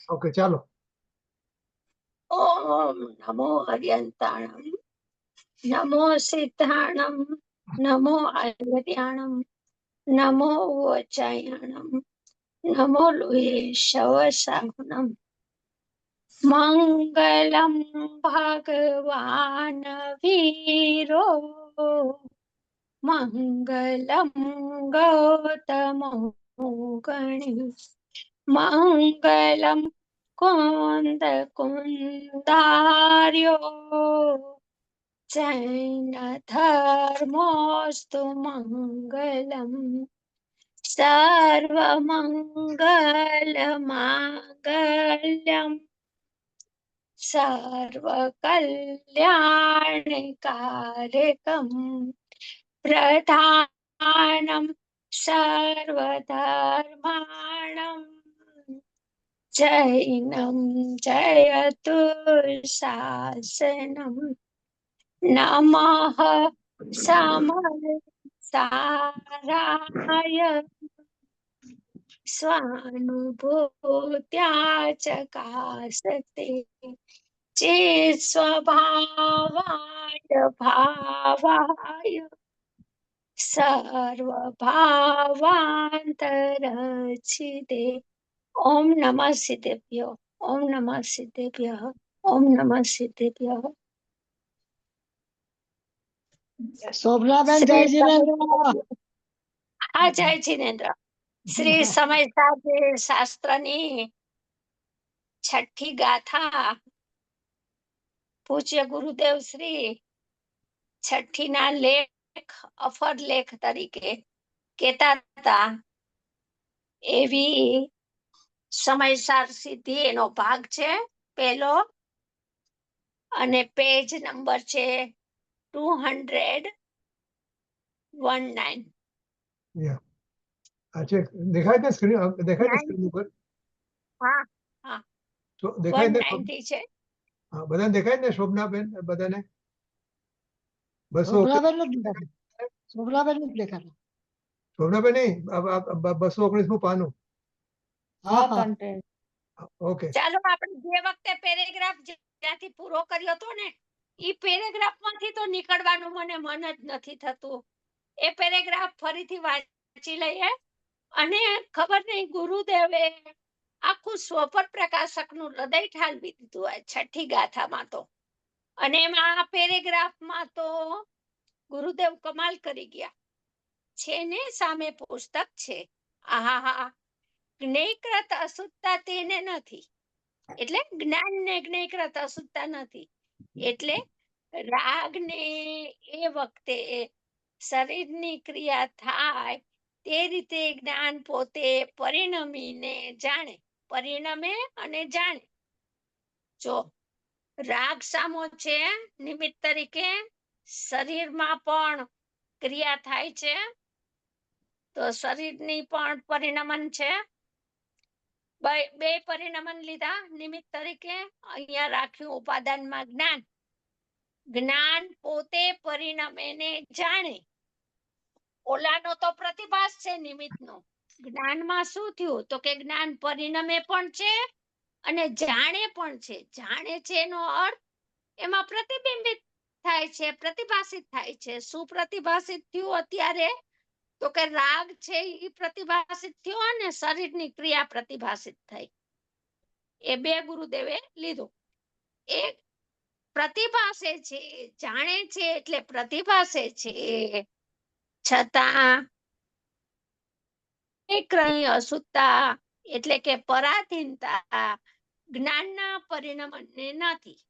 Okay ચાલો. ઓમ નમો હરિયંતાણમ, નમો સિદ્ધાણમ, નમો આયુર્યાણમ, નમો વચાયાણમ, નમો લુહે શવસાહનમ. મંગલમ ભગવાન વીરો, મંગલમ ગૌતમો ગણેશ, મંગલમ કુંદ કુંદાર્યો, જૈન ધર્મોસ્તુ મંગલમ. સર્વમંગલ માંગલ્યમ, સર્વકલ્યાણકારકમ, પ્રધાનમ સર્વધર્માણમ, જૈનમ જયતુ શાસનમ. નમઃ સમસારાય સ્વાનુભૂત્યા ચકાસતે, ચેત સ્વભાવાય ભાવાય સર્વભાવાંતરછિદે. ઓમ નમઃ સિદ્ધેભ્યો, ઓમ નમઃ સિદ્ધેભ્યઃ, ઓમ નમઃ સિદ્ધેભ્યઃ. શોભનાબેન જય શ્રી જીનેન્દ્ર. હા, જય જીનેન્દ્ર. શ્રી સમય સાથે શાસ્ત્રની છઠ્ઠી ગાથા પૂજ્ય ગુરુદેવ શ્રી છઠ્ઠી ના લેખ અફર લેખ તરીકે કેતા હતા, એવી સમયસાર સિદ્ધિ એનો ભાગ છે પહેલો, અને પેજ નંબર છે 219. દેખાય ને સ્ક્રીન, દેખાય ને સ્ક્રીન ઉપર? હા હા, તો દેખાય ને? 190 છે. હા, બધાને દેખાય ને શોભનાબેન? બધાને 200? શોભનાબેન નથી દેખાતું. શોભનાબેન નથી દેખાતું. શોભનાબેન નહીં, 219 પાનું. હા કન્ટેન્ટ. ઓકે ચાલો આપણે જે વખતે પેરેગ્રાફ જ્યાંથી પૂરો કર્યો હતો ને, ઈ પેરેગ્રાફ માંથી તો નીકળવાનું મને મન જ નથી થતું. એ પેરેગ્રાફ ફરીથી વાંચી લઈએ. અને ખબર નહીં, ગુરુદેવે આખું સ્વપર પ્રકાશકનું હૃદય ઠાલવી દીધું આ છઠ્ઠી ગાથામાં તો. અને એમાં આ પેરેગ્રાફમાં તો ગુરુદેવ કમાલ કરી ગયા છે ને. સામે પુસ્તક છે, આહા, જ્ઞેયકૃત અશુદ્ધતા તેને નથી, એટલે જ્ઞાન ને જ્ઞેયકૃત અશુદ્ધતા નથી. એટલે રાગ ને એ વખતે શરીરની ક્રિયા થાય તે રીતે જ્ઞાન પોતે પરિણમીને જાણે, પરિણમે અને જાણે. જો રાગ સામો છે નિમિત્ત તરીકે, શરીરમાં પણ ક્રિયા થાય છે, તો શરીરની પણ પરિણમન છે. બે પરિણમન લીધા નિમિત્ત તરીકે, અહીંયા રાખ્યું ઉપાદાનમાં જ્ઞાન. જ્ઞાન પોતે પરિણમે ને જાણે. ઓલાનો તો પ્રતિભાસ છે નિમિત્તનો. જ્ઞાનમાં શું થયું તો કે જ્ઞાન પરિણમે પણ છે અને જાણે પણ છે. જાણે છે એનો અર્થ એમાં પ્રતિબિંબિત થાય છે, પ્રતિભાષિત થાય છે. શું પ્રતિભાષિત થયું અત્યારે તો કે રાગ છે એ પ્રતિભાષિત થયો અને શરીરની ક્રિયા પ્રતિભાષિત થઈ. એ બે ગુરુદેવે લીધું. એક પ્રતિભાષે છે, જાણે છે એટલે પ્રતિભાષે છે, છતાં અશુદ્ધતા એટલે કે પરાધીનતા જ્ઞાનના પરિણમને નથી.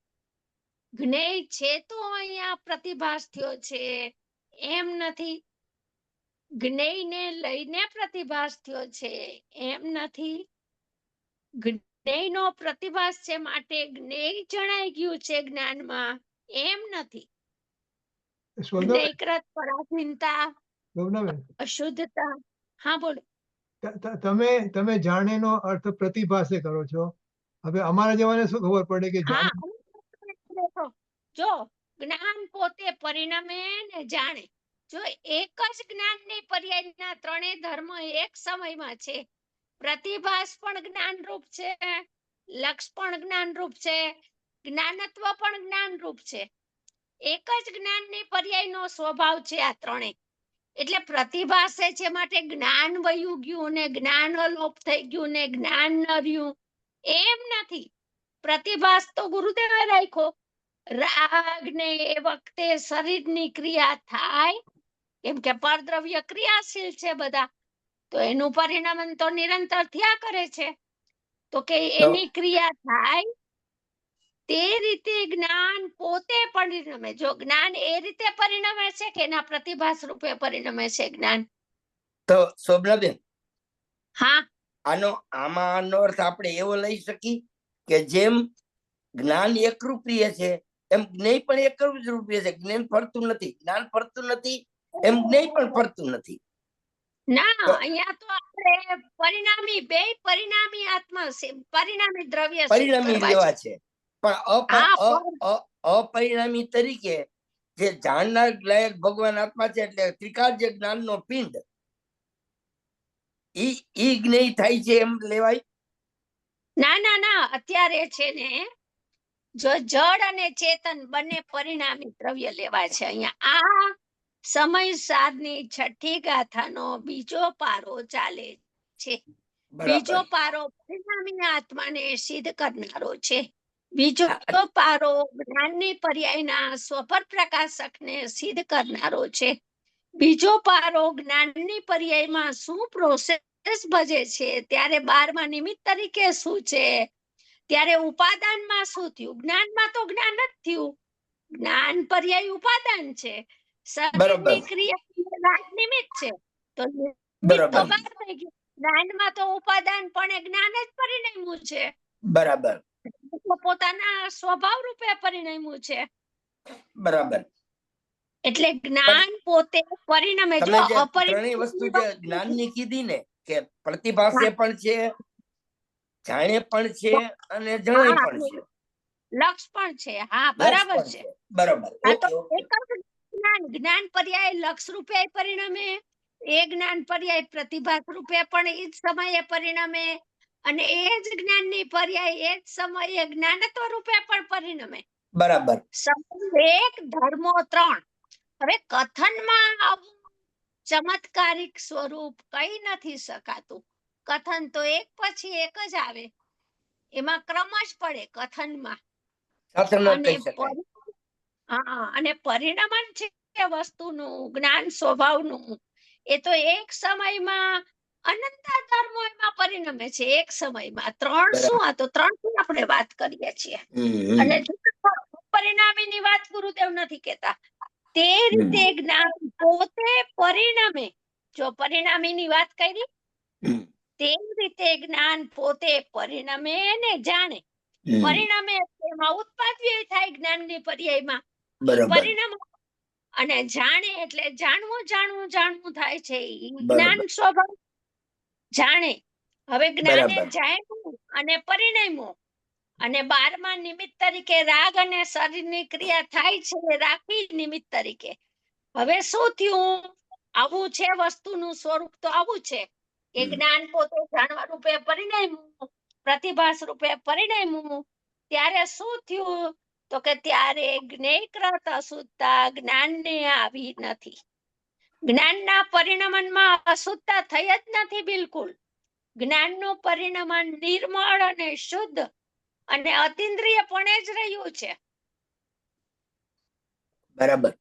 જ્ઞેય છે તો અહીંયા પ્રતિભાસ થયો છે એમ નથી, જ્ઞેયને લઈને પ્રતિભાસ થયો છે એમ નથી. જ્ઞેયનો પ્રતિભાસ છે માટે જ્ઞેય જણાઈ ગયું છે જ્ઞાનમાં એમ નથી. જ્ઞેયકૃત પરાધીનતા, અશુદ્ધતા. હા બોલો. તમે જાણેનો અર્થ પ્રતિભાસે કરો છો. હવે અમારા જેવાને શું ખબર પડે કે જો જ્ઞાન પોતે પરિણમે ને જાણે. જો એક જ જ્ઞાનની પર્યાયના ત્રણેય ધર્મ એક સમયમાં છે. પ્રતિભાસ પણ જ્ઞાન રૂપ છે લક્ષ પણ જ્ઞાનરૂપ છે, જ્ઞાનત્વ પણ જ્ઞાનરૂપ છે. એક જ જ્ઞાનની પર્યાયનો સ્વભાવ છે આ ત્રણેય. એટલે પ્રતિભાસે છે માટે જ્ઞાન વયું ગયું ને જ્ઞાન અલોપ થઈ ગયું ને જ્ઞાન ન રહ્યું એમ નથી. પ્રતિભાસ તો ગુરુદેવે રાખ્યો. રાગ ને એ વખતે શરીરની ક્રિયા થાય, કેમ કે પરદ્રવ્ય ક્રિયાશીલ છે બધા, તો એનું પરિણામ તો નિરંતર થયા કરે છે. તો કે એની ક્રિયા થાય તે રીતે જ્ઞાન પોતે પરિણમે. જો જ્ઞાન એ રીતે પરિણમે છે કે એના પ્રતિભાસ રૂપે પરિણમે છે જ્ઞાન. તો શોભનાબેન, હા, આનો અર્થ આપણે એવો લઈ શકીએ કે જેમ જ્ઞાન એકરૂપીય છે એમ જ્ઞેય પણ એકરૂપીય છે. જ્ઞાન ફરતું નથી, જ્ઞાન ફરતું નથી, એમ જ્ઞેય પણ ફરતું નથી. ના, અહીંયા તો આપણે પરિણામી બે પરિણામી આત્મા છે, પરિણામી દ્રવ્ય સિદ્ધ પરિણામી કરવા લેવા છે. છે, પણ અપરિણામી તરીકે જે જાણનાર લાયક ભગવાન આત્મા છે, એટલે ત્રિકાર્ય જ્ઞાનનો પિંડ, ઈ જ્ઞેય થાય છે એમ લેવાય. ના ના ના, અત્યારે છે ને જો જળ અને ચેતન બંને પરિણામી દ્રવ્ય લેવાય છે. અહીંયા આ સમય સારની છઠ્ઠી ગાથાનો બીજો પારો ચાલે છે. બીજો બરાબર. પારો પરિણામી આત્માને સિદ્ધ કરનારો છે. બીજો પારો જ્ઞાનની પર્યાયના સ્વપર પ્રકાશકને સિદ્ધ કરનારો છે. બીજો પારો જ્ઞાનની પર્યાયમાં શું પ્રોસેસ ભજે છે, ત્યારે 12મા નિમિત્ત તરીકે શું છે, ત્યારે ઉપાદાનમાં શું થયું. જ્ઞાનમાં તો જ્ઞાન જ થયું, જ્ઞાન પર્યાય ઉપાદાન છે, શરીરની ક્રિયા નિમિત્ત છે, તો નિમિત્ત તો બહાર થઈ ગયું. જ્ઞાનમાં તો ઉપાદાન પણ જ્ઞાન જ પરિણમ્યું છે. બરાબર. પોતાના સ્વભાવ રૂપે પરિણમ્યું છે. બરાબર. એટલે જ્ઞાન પોતે પરિણમે. જો ત્રણેય વસ્તુ જે જ્ઞાનની કીધી ને, કે પ્રતિભાસે પણ છે, જાણે પણ છે અને જણાય પણ છે, લક્ષ પણ છે. હા, બરાબર છે. બરાબર. જ્ઞાન પર્યાય લક્ષ રૂપે પરિણમે, એ જ્ઞાન પર્યાય પ્રતિભા રૂપે પણ એ જ સમયે પરિણમે, અને એ જ જ્ઞાનની પર્યાય એ જ સમયે જ્ઞાનત્વ રૂપે પણ પરિણમે. બરાબર. એક ધર્મો ત્રણ. હવે કથનમાં આવું ચમત્કારિક સ્વરૂપ કઈ નથી શકાતું. કથન તો એક પછી એક જ આવે, એમાં ક્રમ જ પડે કથનમાં. અને પરિણમન છે વસ્તુનું, જ્ઞાન સ્વભાવનું, એ તો એક સમયમાં અનંત ધર્મો એમાં પરિણમે છે. એક સમયમાં ત્રણ શું, આ તો 3 ની આપણે વાત કરીએ છીએ. અને પરિણામીની વાત ગુરુદેવ નથી કહેતા. તે રીતે જ્ઞાન પોતે પરિણમે. જો પરિણામીની વાત કરી, તે રીતે જ્ઞાન પોતે પરિણમે ને જાણે. પરિણામે એમાં ઉત્પાદ્ય થાય જ્ઞાનની પર્યાયમાં પરિણામ, અને જાણે એટલે જાણવું જાણવું જાણવું થાય છે. જ્ઞાન સ્વભાવ જાણે. હવે જ્ઞાને જાણ્યું અને પરિણમ્યું, અને 12મા નિમિત્ત તરીકે રાગ અને શરીરની ક્રિયા થાય છે, રાખી નિમિત્ત તરીકે. હવે શું થયું, આવું છે વસ્તુનું સ્વરૂપ તો આવું છે કે જ્ઞાન પોતે જાણવા રૂપે પરિણમ્યું, પ્રતિભાસ રૂપે પરિણમ્યું. ત્યારે શું થયું, તો કે ત્યારે જ્ઞેયકૃત અશુદ્ધતા જ્ઞાનને આવી નથી. જ્ઞાનના પરિણમનમાં અશુદ્ધતા થઈ જ નથી બિલકુલ. જ્ઞાનનું પરિણમન નિર્મળ અને શુદ્ધ અને અતિન્દ્રિયપણે જ રહ્યું છે. બરાબર.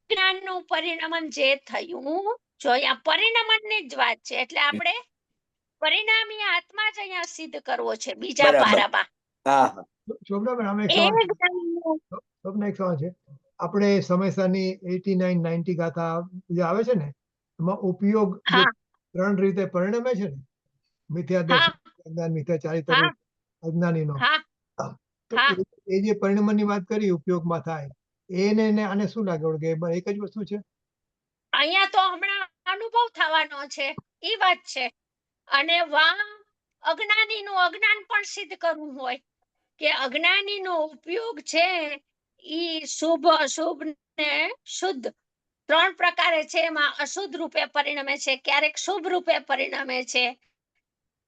જ્ઞાનનું પરિણમન જે થયું, જો અહીંયા પરિણમનની જ વાત છે, એટલે આપણે પરિણામી આત્મા જ અહીંયા સિદ્ધ કરવો છે બીજા પારામાં. શોભનાબેન, આમાં એક સવાલ છે. આપણે સમયસારની 89, 90 ગાથા જે આવે છે ને, એમાં ઉપયોગ 3 રીતે પરિણમે છે ને, મિથ્યા મિથ્યાચારિત અજ્ઞાનીનો. એ જે પરિણમનની વાત કરી ઉપયોગમાં થાય, એને આને શું લાગે કે એક જ વસ્તુ છે? અહીંયા તો હમણાં અનુભવ થવાનો છે એ વાત છે. અને અજ્ઞાનીનું અજ્ઞાન પણ સિદ્ધ કરવું હોય કે અજ્ઞાનીનો ઉપયોગ છે ઈ શુભ અશુભ ને શુદ્ધ 3 પ્રકારે છે. એમાં અશુદ્ધ રૂપે પરિણમે છે, ક્યારેક શુભ રૂપે પરિણમે છે,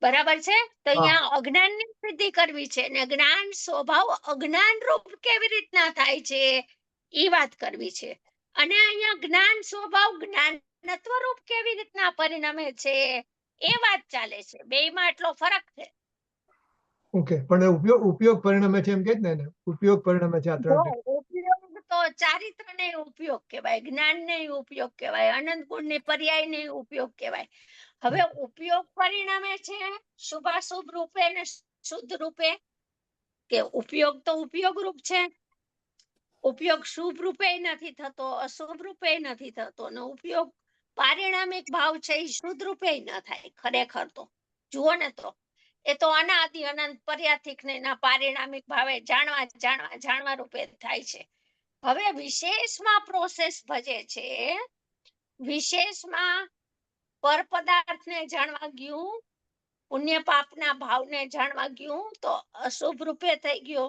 બરાબર છે. તો હા. અહીંયા અજ્ઞાનની સિદ્ધિ કરવી છે ને જ્ઞાન સ્વભાવ અજ્ઞાન રૂપ કેવી રીતના થાય છે ઈ વાત કરવી છે. અને અહીંયા જ્ઞાન સ્વભાવ જ્ઞાનત્વ રૂપ કેવી રીતના પરિણમે છે એ વાત ચાલે છે. બેયમાં એટલો ફરક છે. ઓકે, પણ ઉપયોગ પરિણમે છે એમ કે ને, ઉપયોગ પરિણમે છે આ જો ત્રણ. ઉપયોગ તો ચારિત્રને ઉપયોગ કહેવાય, જ્ઞાનને ઉપયોગ કહેવાય, અનંત ગુણની પર્યાયને ઉપયોગ કહેવાય. હવે ઉપયોગ પરિણમે છે શુભાશુભ રૂપે ને શુદ્ધ રૂપે, કે ઉપયોગ તો ઉપયોગ રૂપ છે. ઉપયોગ શુભ રૂપે નથી થતો, અશુભ રૂપે નથી થતો, ને ઉપયોગ પારિણામિક ભાવ છે એ શુદ્ધ રૂપે ન થાય. ખરેખર તો જુઓ ને તો એ તો અનાદિ અનંત પર્યાથિક ને એના પારિણામિક ભાવે જાણવા રૂપે થાય છે. હવે વિશેષમાં પ્રોસેસ ભજે છે. વિશેષમાં પર પદાર્થને જાણવા ગયું, પુણ્ય પાપના ભાવને જાણવા ગયું તો અશુભ રૂપે થઈ ગયો.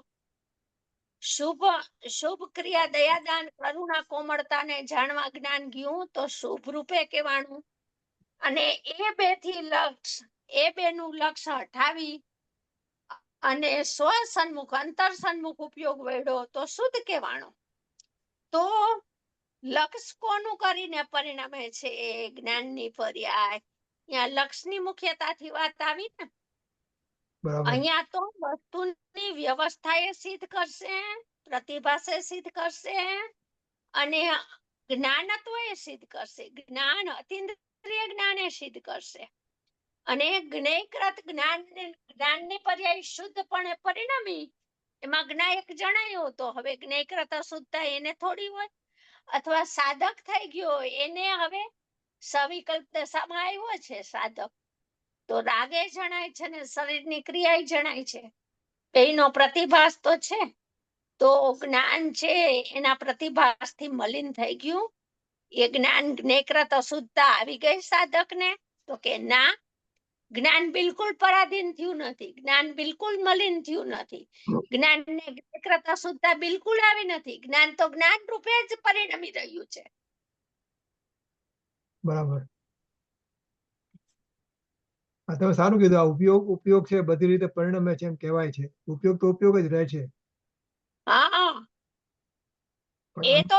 શુભ ક્રિયા દયાદાન કરુણા કોમળતાને જાણવા જ્ઞાન ગયું તો શુભ રૂપે કહેવાનું. અને એ બેનું લક્ષ હટાવી અને સ્વ સન્મુખ અંતર સન્મુખ ઉપયોગ વેડો તો શુદ્ધ કહેવાનો. તો લક્ષ કોનું કરીને પરિણમે છે જ્ઞાનની પર્યાય. અહીંયા લક્ષની મુખ્યતાથી વાત આવી ને. બરાબર. અહીંયા તો વસ્તુની વ્યવસ્થા એ સિદ્ધ કરશે, પ્રતિભાસે સિદ્ધ કરશે અને જ્ઞાનત્વ એ સિદ્ધ કરશે. જ્ઞાન અતિન્દ્રિય જ્ઞાન એ સિદ્ધ કરશે. અને જ્ઞેયકૃત જ્ઞાનની પર્યાય શુદ્ધપણે પરિણમી એમાં જ્ઞાયક જણાયો તો હવે જ્ઞેયકૃત અશુદ્ધતા એને થોડી હોય, અથવા સાધક થઈ ગયો એને હવે સવિકલ્પ દશામાં આવ્યો છે સાધક તો રાગે જણાય છે ને શરીરની ક્રિયા જણાય છે. એનો પ્રતિભાસ તો છે. તો જ્ઞાન છે એના પ્રતિભાસથી મલિન થઈ ગયું. એ જ્ઞાન જ્ઞેયકૃત અશુદ્ધતા આવી ગઈ સાધકને તો કે ના, જ્ઞાન બિલકુલ પરાધીન થયું નથી, જ્ઞાન બિલકુલ મલિન થયું નથી, જ્ઞાનને જ્ઞેયકૃત અશુદ્ધતા બિલકુલ આવી નથી. જ્ઞાન તો જ્ઞાન રૂપે જ પરિણમી રહ્યું છે. બરાબર. તમે સારું કીધું. આ ઉપયોગ છે બધી રીતે પરિણમે છે એમ કહેવાય છે. ઉપયોગ તો ઉપયોગ જ રહે છે. હા, એ તો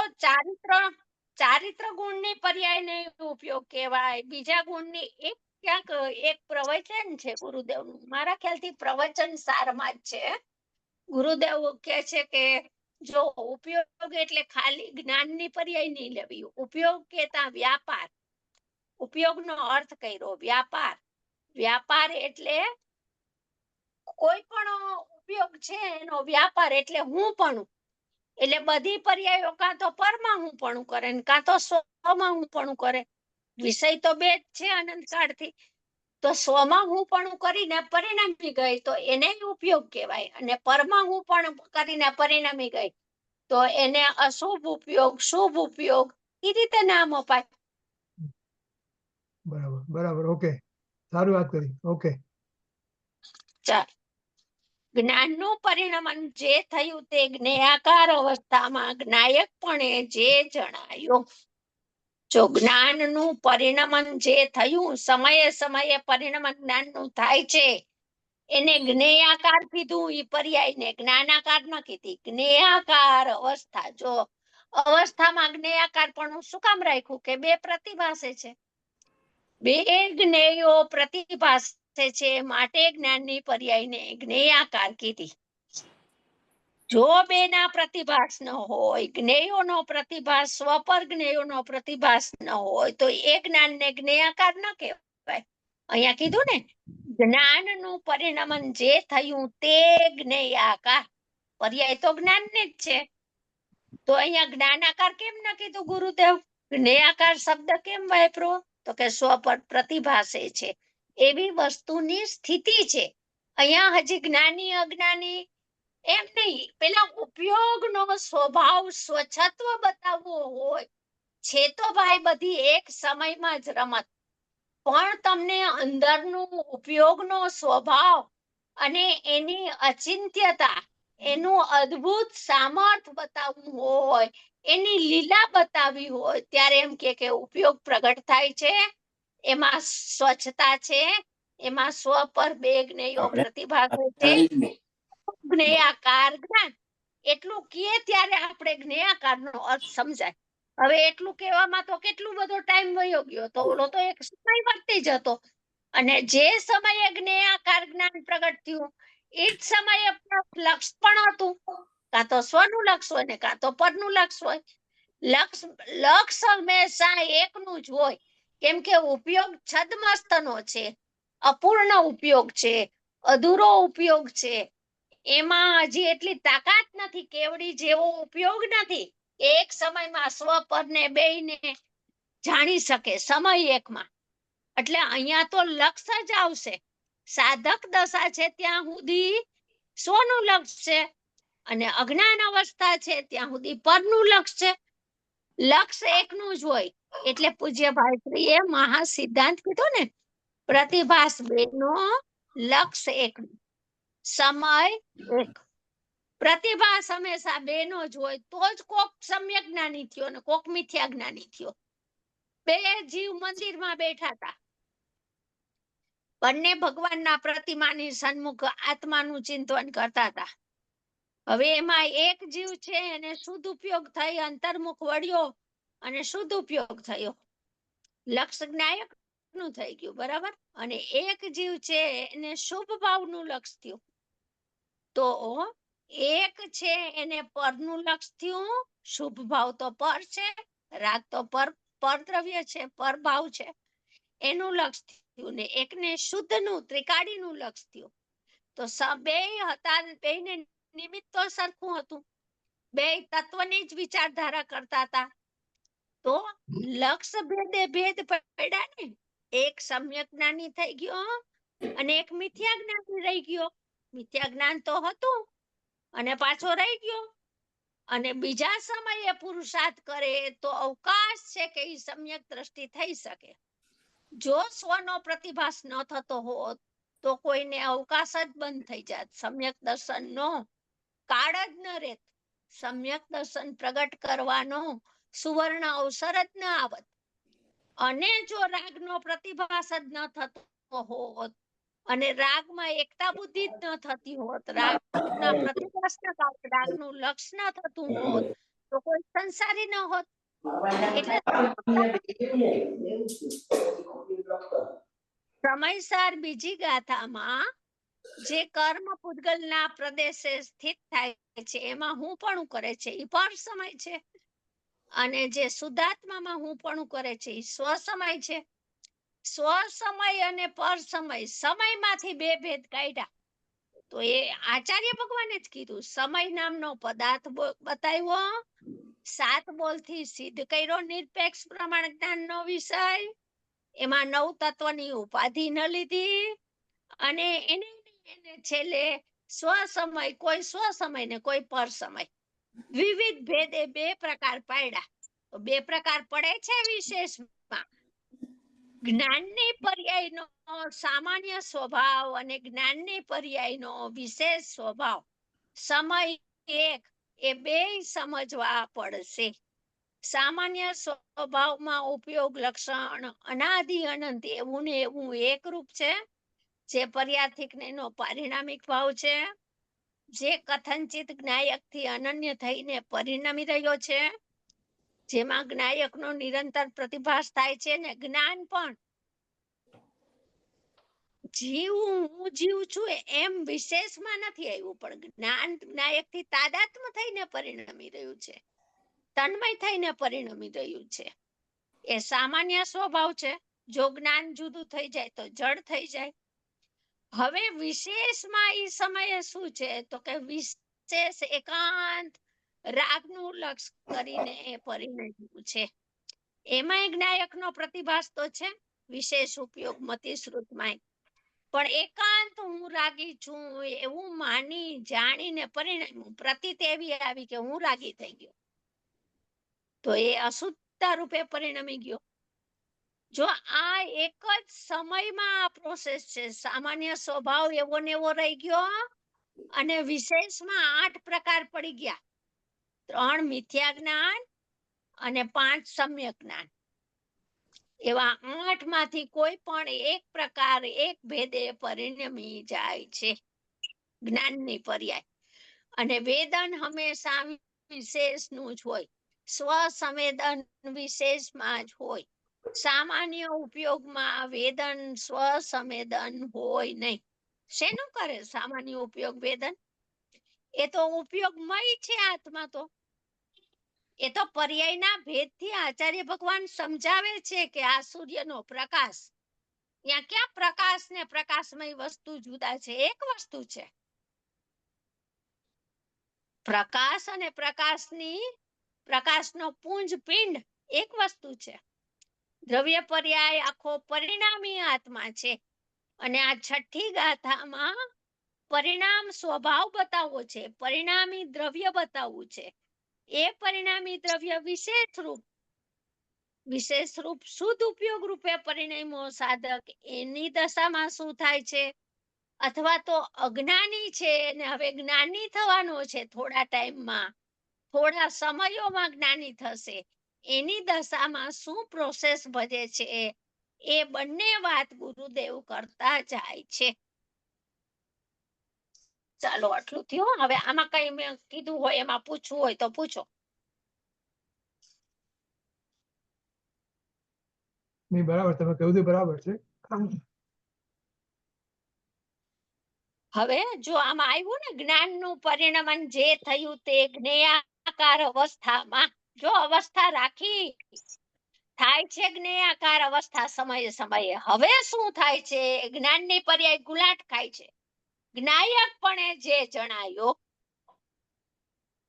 ચારિત્ર ગુણની પર્યાયને ઉપયોગ કહેવાય. બીજા ગુણની ક્યાંક એક પ્રવચન છે ગુરુદેવનું, મારા ખ્યાલથી પ્રવચન સારમાં જ છે. ગુરુદેવ કહે છે કે જો ઉપયોગ એટલે ખાલી જ્ઞાનની પર્યાય નહીં લેવી. ઉપયોગ કેતા વ્યાપાર, ઉપયોગનો અર્થ કર્યો વ્યાપાર. વ્યાપાર એટલે કોઈ પણ ઉપયોગ છે એનો વ્યાપાર એટલે હું પણ. એટલે બધી પર્યાયો કાં તો પરમાં હું પણ કરે ને કાં તો સ્વમાં હું પણ કરે. વિષય તો બે જ છે અનંતકાળથી. તો સ્વમાં હું પણ કરીને પરિણમી ગઈ તો એને ઉપયોગ કહેવાય, અને પરમાં હું પણ કરીને પરિણમી ગઈ તો એને અશુભ ઉપયોગ, શુભ ઉપયોગ એ રીતે નામ અપાય. બરાબર બરાબર. ઓકે, સારું વાત કરી. ઓકે, ચાલ. જ્ઞાનનું પરિણમન જે થયું તે જ્ઞેયાકાર અવસ્થામાં જ્ઞાયકપણે જે જણાયો. જો જ્ઞાનનું પરિણમન જે થયું, સમયે સમયે પરિણમન જ્ઞાનનું થાય છે એને જ્ઞેયાકાર કીધું. એ પર્યાયને જ્ઞાનાકાર ન કીધી, જ્ઞેયાકાર અવસ્થા. જો અવસ્થામાં જ્ઞેયાકાર પણ શું કામ રાખ્યું કે બે પ્રતિભાસે છે, બે જ્ઞેયો પ્રતિભાસે છે માટે જ્ઞાનની પર્યાયને જ્ઞેયાકાર કીધી. જો બેના પ્રતિભાસ ન હોય, જ્ઞેયોનો પ્રતિભાસ સ્વપર જ્ઞેયોનો પ્રતિભાસ ન હોય તો એ જ્ઞાનને જ્ઞેયાકાર ન કહેવાય. અહીંયા કીધું ને જ્ઞાનનું પરિણમન જે થયું તે જ્ઞેયાકાર. પર્યાય તો જ્ઞાનને જ છે. તો અહીંયા જ્ઞાનાકાર કેમ ન કીધું ગુરુદેવ? જ્ઞેયાકાર શબ્દ કેમ વાપરો? તો કે સ્વપર પ્રતિભાસે છે એવી વસ્તુની સ્થિતિ છે. અહીંયા હજી જ્ઞાની અજ્ઞાની એમ નહીં, પેલા ઉપયોગનો સ્વભાવ સ્વચ્છત્વ બતાવવો હોય છે તો ભાઈ બધી એક સમયમાં જ રમત. પણ તમને અંદરનું ઉપયોગનો સ્વભાવ અને એની અચિંત્યતા, એનું અદ્ભુત સામર્થ્ય બતાવવું હોય, એની લીલા બતાવવી હોય ત્યારે એમ કે ઉપયોગ પ્રગટ થાય છે. એમાં સ્વચ્છતા છે, એમાં સ્વ પર બે જ્ઞેયો આપણે પ્રતિભાસ હોય છે. જ્ઞેયાકાર જ્ઞાન એટલું કીએ ત્યારે આપણે જ્ઞેયાકારનો અર્થ સમજાય. હવે એટલું કહેવામાં તો કેટલું બધો ટાઈમ વયો ગયો, તો ઓલો તો એક સમય વર્તી જતો, અને જે સમયે જ્ઞેયાકાર જ્ઞાન પ્રગટ થયું એ જ સમયે લક્ષ પણ હતું. કાં તો સ્વનું લક્ષ હોય ને કાં તો પરનું લક્ષ હોય. લક્ષ હંમેશા એકનું જ હોય, કેમ કે ઉપયોગ છદ્મસ્તનો છે, અપૂર્ણ ઉપયોગ છે, અધૂરો ઉપયોગ છે. એમાં હજી એટલી તાકાત નથી, કેવડી જેવો ઉપયોગ નથી. એક સમયમાં સ્વ પરને બેયને જાણી શકે સમય એકમાં. એટલે અહીંયા તો લક્ષ જ આવશે. સાધક દશા છે ત્યાં સુધી સ્વનું લક્ષ છે, અને અજ્ઞાન અવસ્થા છે ત્યાં સુધી પરનું લક્ષ છે. લક્ષ એકનું જ હોય. એટલે પૂજ્ય ભાઈશ્રીએ મહાસિદ્ધાંત કીધો ને, પ્રતિભાસ બેનો, લક્ષ એકનું, સમય એક. પ્રતિભાસ હંમેશા બેનો જ હોય, તો જ કોક સમ્યક જ્ઞાની થયો ને કોક મિથ્યા જ્ઞાની થયો. બે જીવ મંદિરમાં બેઠા હતા, બંને ભગવાનના પ્રતિમાની સન્મુખ આત્માનું ચિંતન કરતા હતા. હવે એમાં એક જીવ છે એને શુદ્ધ ઉપયોગ થઈ અંતર્મુખ વળ્યો અને શુદ્ધ ઉપયોગ થયો, લક્ષ જ્ઞાયક નું થઈ ગયું, બરાબર. અને એક જીવ છે એને શુભ ભાવનું લક્ષ થયું. તો એક છે એને પરનું લક્ષ થયું, શુભ ભાવ તો પર છે, રાગ તો પરદ્રવ્ય છે, પર ભાવ છે, એનું લક્ષ થયું. ને એકને શુદ્ધનું ત્રિકાળીનું લક્ષ થયું. તો બે હતા, બેયને નિમિત્ત તો સરખું હતું, બે તત્વની જ વિચારધારા કરતા હતા. તો લક્ષ ભેદે ભેદ પડ્યા ને, એક સમ્યક જ્ઞાની થઈ ગયો અને એક મિથ્યા જ્ઞાની રહી ગયો. મિથ્યા જ્ઞાન તો હતું અને પાછો રહી ગયો. અને બીજા સમયે પુરુષાર્થ કરે તો અવકાશ છે કે એ સમ્યક દ્રષ્ટિ થઈ શકે. જો સ્વનો પ્રતિભાસ ન થતો હોત તો કોઈને અવકાશ જ બંધ થઈ જાત, સમ્યક દર્શન નો કાળ જ ન રહેત, સમ્યક દર્શન પ્રગટ કરવાનો સુવર્ણ અવસર જ ન આવત. અને જો રાગનો પ્રતિભાસ જ ન થતો હોત અને રાગમાં એકતા બુદ્ધિ જ ન થતી હોત, રાગના પ્રતિભાસના કારણે રાગનું લક્ષ ન થતું હોત, તો કોઈ સંસારી ન હોત. એટલે સમયસર બીજી ગાથામાં જે કર્મ પૂતગલના પ્રદેશે સ્થિત થાય છે એમાં હું પણ કરે છે એ પર સમય છે, અને જે શુદ્ધાત્મામાં હું પણ કરે છે એ સ્વ સમય છે. સ્વ સમય અને પર સમય, સમયમાંથી બે ભેદ કાઢ્યા. તો એ આચાર્ય ભગવાને જ કીધું, સમય નામનો પદાર્થ બતાવ્યો, 7 બોલથી સિદ્ધ કર્યો નિરપેક્ષ પ્રમાણ જ્ઞાનનો વિષય, એમાં 9 તત્વની ઉપાધિ ન લીધી, અને એને છેલ્લે સ્વ સમય, કોઈ સ્વ સમય ને કોઈ પર સમય, વિવિધ ભેદે બે પ્રકાર પાડ્યા. તો બે પ્રકાર પડે છે વિશેષમાં, જ્ઞાનની પર્યાયનો સામાન્ય સ્વભાવ અને જ્ઞાનની પર્યાયનો વિશેષ સ્વભાવ. સમય એક એ બે સમજવા પડશે. સામાન્ય સ્વભાવમાં ઉપયોગ લક્ષણ અનાદિ અનંત એવું ને એવું એકરૂપ છે, જે પર્યાર્થિક એનો પારિણામિક ભાવ છે, જે કથનચિત જ્ઞાયક થી અનન્ય થઈને પરિણમી રહ્યો છે, જેમાં જ્ઞાયકનો નિરંતર પ્રતિભાસ થાય છે. ને જ્ઞાન પણ હું જીવ છું એમ વિશેષમાં નથી આવ્યું, પણ જ્ઞાન જ્ઞાયક થી તાદાત્મ થઈને પરિણમી રહ્યું છે, તન્મય થઈને પરિણમી રહ્યું છે. એ સામાન્ય સ્વભાવ છે. જો જ્ઞાન જુદું થઈ જાય તો જડ થઈ જાય. હવે વિશેષમાં એ સમયે શું છે, તો કે વિશેષ એકાંત રાગનું લક્ષ કરીને પરિણમ્યું છે. એમાંય જ્ઞાયકનો પ્રતિભાસ તો છે, વિશેષ ઉપયોગ મતિ શ્રુતમાં, પણ એકાંત હું રાગી છું એવું માની જાણીને પરિણમ્યું, પ્રતીત એવી આવી કે હું રાગી થઈ ગયો, તો એ અશુદ્ધતા રૂપે પરિણમી ગયો. જો આ એક જ સમયમાં આ પ્રોસેસ છે, સામાન્ય સ્વભાવ એવો ને એવો રહી ગયો અને વિશેષમાં 8 પ્રકાર પડી ગયા, 3 મિથ્યા જ્ઞાન અને 5 સમ્યક જ્ઞાન. એવા 8 માંથી કોઈ પણ એક પ્રકાર એક ભેદે પરિણમી જાય છે જ્ઞાનની પર્યાય. અને વેદન હંમેશા વિશેષનું જ હોય, સ્વસંવેદન વિશેષમાં જ હોય. સામાન્ય ઉપયોગમાં વેદન સ્વસંવેદન હોય નહીં. શેનું કરે સામાન્ય ઉપયોગ વેદન? એ તો ઉપયોગમય છે આત્મા તો. એ તો પર્યાયના ભેદથી આચાર્ય ભગવાન સમજાવે છે કે આ સૂર્યનો પ્રકાશ, ત્યાં ક્યાં પ્રકાશ ને પ્રકાશમય વસ્તુ જુદા છે? એક વસ્તુ છે. પ્રકાશ અને પ્રકાશનો પુંજ પિંડ એક વસ્તુ છે. દ્રવ્ય પર્યાય આખો પરિણામી આત્મા છે. અને આ 6ઠ્ઠી ગાથામાં પરિણામ સ્વભાવ બતાવવો છે, પરિણામી દ્રવ્ય બતાવવું છે. એ પરિણામી દ્રવ્ય વિશેષ રૂપ શુદ્ધ ઉપયોગ રૂપે પરિણમ્યો સાધક, એની દશામાં શું થાય છે? અથવા તો અજ્ઞાની છે ને હવે જ્ઞાની થવાનો છે, થોડા ટાઈમમાં, થોડા સમયોમાં જ્ઞાની થશે, એની દશામાં શું પ્રોસેસ ભજે છે? એ બંને વાત ગુરુદેવ કરતા જાય છે. ચાલો આટલું થયું. હવે આમાં કઈ મેં કીધું હોય એમાં પૂછવું હોય તો પૂછો. નહીં, બરાબર, તમે કહ્યું તે બરાબર છે. હવે જો આમાં આવ્યું ને જ્ઞાનનું પરિણમન જે થયું તે જ્ઞેયાકાર અવસ્થામાં, જો અવસ્થા રાખી થાય છે જ્ઞેયાકાર અવસ્થા સમયે સમયે. હવે શું થાય છે? જ્ઞાનની પર્યાય ગુલાટ ખાય છે. જ્ઞાયકપણે જે જણાયો,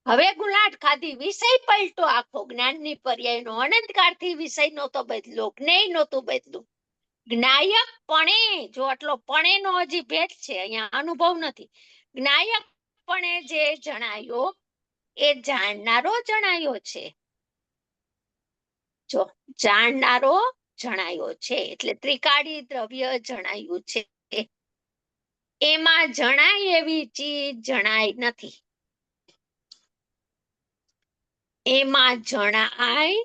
હવે ગુલાટ ખાધી, વિષય પલટો આખો જ્ઞાનની પર્યાયનો. અનંતકાળથી વિષય નહોતો બદલો, જ્ઞેય નહોતું બદલું. જ્ઞાયકપણે, જો આટલો પણેનો હજી ભેદ છે, અહીંયા અનુભવ નથી. જ્ઞાયકપણે જે જણાયો એ જાણનારો જણાયો છે. જો જાણનારો જણાયો છે એટલે ત્રિકાળી દ્રવ્ય જણાયું છે. એમાં જણાય એવી ચીજ જણાય નથી. એમાં જણાય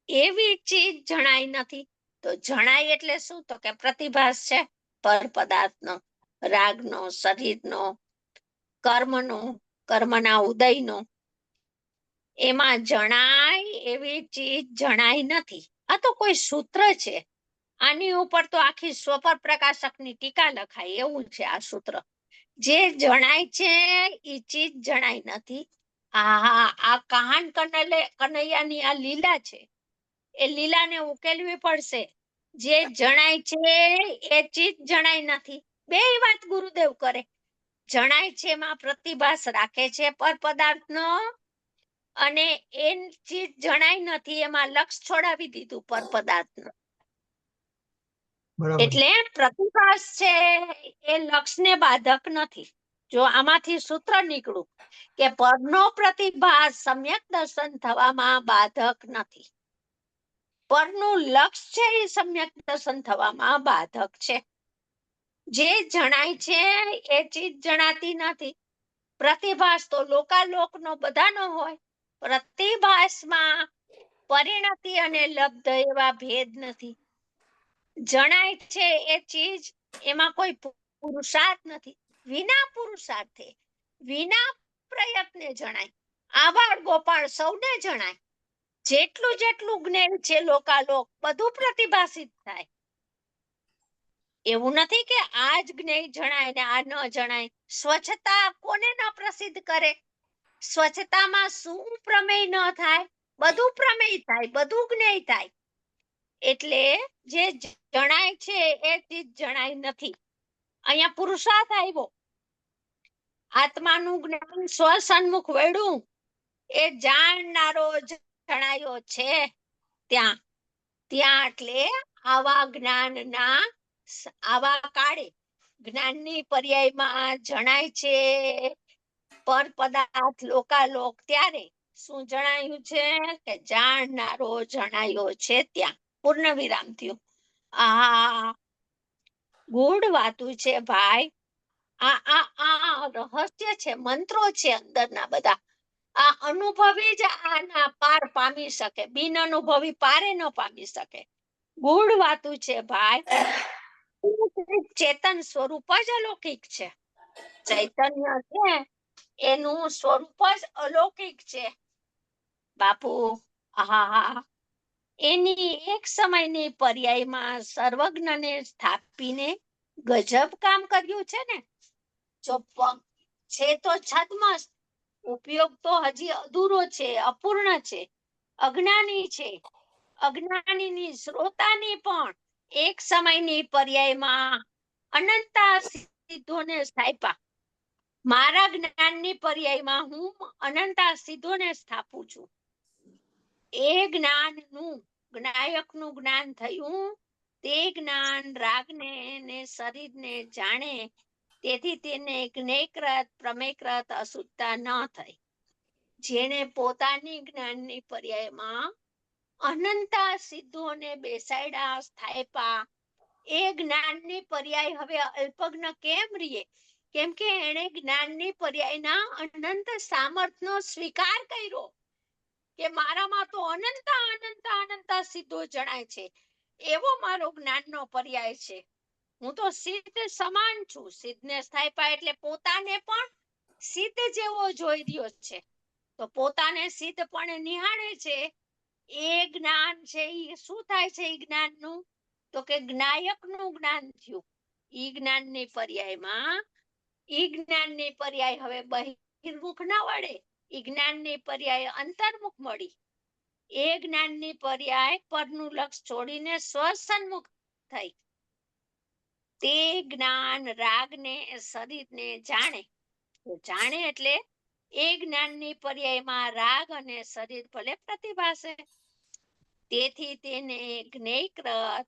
એવી ચીજ જણાય નથી. તો જણાય એટલે શું? તો કે પ્રતિભાસ છે, પર પદાર્થનો, રાગનો, શરીરનો, કર્મનો, કર્મના ઉદયનો. એમાં જણાય એવી ચીજ જણાય નથી. આ તો કોઈ સૂત્ર છે. આની ઉપર તો આખી સ્વપર પ્રકાશકની ટીકા લખાય એવું છે આ સૂત્ર. જે જણાય છે એ ચીજ જણાય નથી. આ કહાન કનૈયાની આ લીલા છે, એ લીલાને ઉકેલવી પડશે. જે જણાય છે એ ચીજ જણાય નથી. બે વાત ગુરુદેવ કરે. જણાય છે એમાં પ્રતિભાસ રાખે છે પર પદાર્થનો, અને એ ચીજ જણાય નથી એમાં લક્ષ છોડાવી દીધું પર પદાર્થનું. એટલે પ્રતિભાસ છે એ લક્ષને બાધક નથી. જો આમાંથી સૂત્ર નીકળું કે પરનો પ્રતિભાસ સમ્યક દર્શન થવામાં બાધક નથી, પરનું લક્ષ છે એ સમ્યક દર્શન થવામાં બાધક છે. જે જણાય છે એ ચીજ જણાતી નથી. પ્રતિભાસ તો લોકાલોકનો બધાનો હોય. પ્રતિભાસમાં પરિણતિ અને લબ્ધ એવા ભેદ નથી. જણાય છે એ ચીજ, એમાં કોઈ પુરુષાર્થ નથી. વિના પુરુષાર્થે, વિના પ્રયત્ને જણાય. આવાળ ગોપાળ સૌને જણાય. જેટલું જેટલું જ્ઞાન છે લોકાલોક બધું પ્રતિભાસિત થાય. એવું નથી કે આ જ જ્ઞેય જણાય ને આ ન જણાય. સ્વચ્છતા કોને ન પ્રસિદ્ધ કરે? સ્વચ્છતામાં શું પ્રમેય ન થાય? બધું પ્રમેય થાય, બધું જ્ઞેય થાય. એટલે જે જણાય છે એ ચીજ જણાય નથી. અહીંયા પુરુષાર્થ આવ્યો, આત્માનું જ્ઞાન સ્વસન્મુખ વેડું, એ જાણનારો જણાયો છે. ત્યાં એટલે આવા જ્ઞાનના આવા કાળે જ્ઞાનની પર્યાયમાં જણાય છે પર પદાર્થ લોકાલોક, ત્યારે શું જણાયું છે કે જાણનારો જણાયો છે ત્યાં. પૂર્ણ વિરામ થયું. આ ગૂઢ વાતું છે ભાઈ. આ રહસ્ય છે, મંત્રો છે અંદરના બધા. આ અનુભવી જ આના પાર પામી શકે, બિન અનુભવી પારે ન પામી શકે. ગુડ વાતું છે ભાઈ. ચેતન સ્વરૂપ જ અલૌકિક છે. ચૈતન્ય છે એનું સ્વરૂપ જ અલૌકિક છે બાપુ. હા, એની એક સમયની પર્યાયમાં સર્વજ્ઞને સ્થાપીને ગજબ કામ કર્યું છે ને. જો પગ છે તો છદ્મસ્ત, ઉપયોગ તો હજી અધૂરો છે, અપૂર્ણ છે, અજ્ઞાની છે. અજ્ઞાનીની શ્રોતાની પણ એક સમયની પર્યાયમાં અનંતા સિદ્ધોને સ્થાપ્યા. મારા જ્ઞાનની પર્યાયમાં હું અનંતા સિદ્ધોને સ્થાપું છું. એ જ્ઞાનનું જ્ઞાયકનું જ્ઞાન થયું. તે જ્ઞાન રાગને ને શરીરને જાણે, તેથી તેને જ્ઞેયકૃત પ્રમેયકૃત અશુદ્ધતા ન થઈ. જેને પોતાની જ્ઞાનની પર્યાયમાં અનંતા સિદ્ધોને બેસાડ્યા, સ્થાપ્યા, એ જ્ઞાનની પર્યાય હવે અલ્પજ્ઞ કેમ રીએ? કેમ કે એણે જ્ઞાનની પર્યાયના અનંત સામર્થ્યનો સ્વીકાર કર્યો કે મારામાં તો અનંતા સિદ્ધો જણાય છે. એવો મારો જ્ઞાનનો પર્યાય છે. હું તો સિદ્ધ સમાન છું. સિદ્ધને સ્થાપ્યા એટલે પોતાને પણ સિદ્ધ જેવો જોઈ રહ્યો છે. તો પોતાને સિદ્ધ પણ નિહાળે છે. એ જ્ઞાન છે એ શું થાય છે? એ જ્ઞાનનું તો કે જ્ઞાયકનું જ્ઞાન થયું. ઈ જ્ઞાનની પર્યાય હવે બહિર્મુખ ના વળે. ઈ જ્ઞાનની પર્યાય અંતર્મુખ મળી. એ જ્ઞાનની પર્યાય પરનું લક્ષ છોડીને સ્વસન્મુખ થઈ. તે જ્ઞાન રાગને શરીરને જાણે. જાણે એટલે એ જ્ઞાનની પર્યાયમાં રાગ અને શરીર ભલે પ્રતિભાસે, તેથી તેને જ્ઞેયકૃત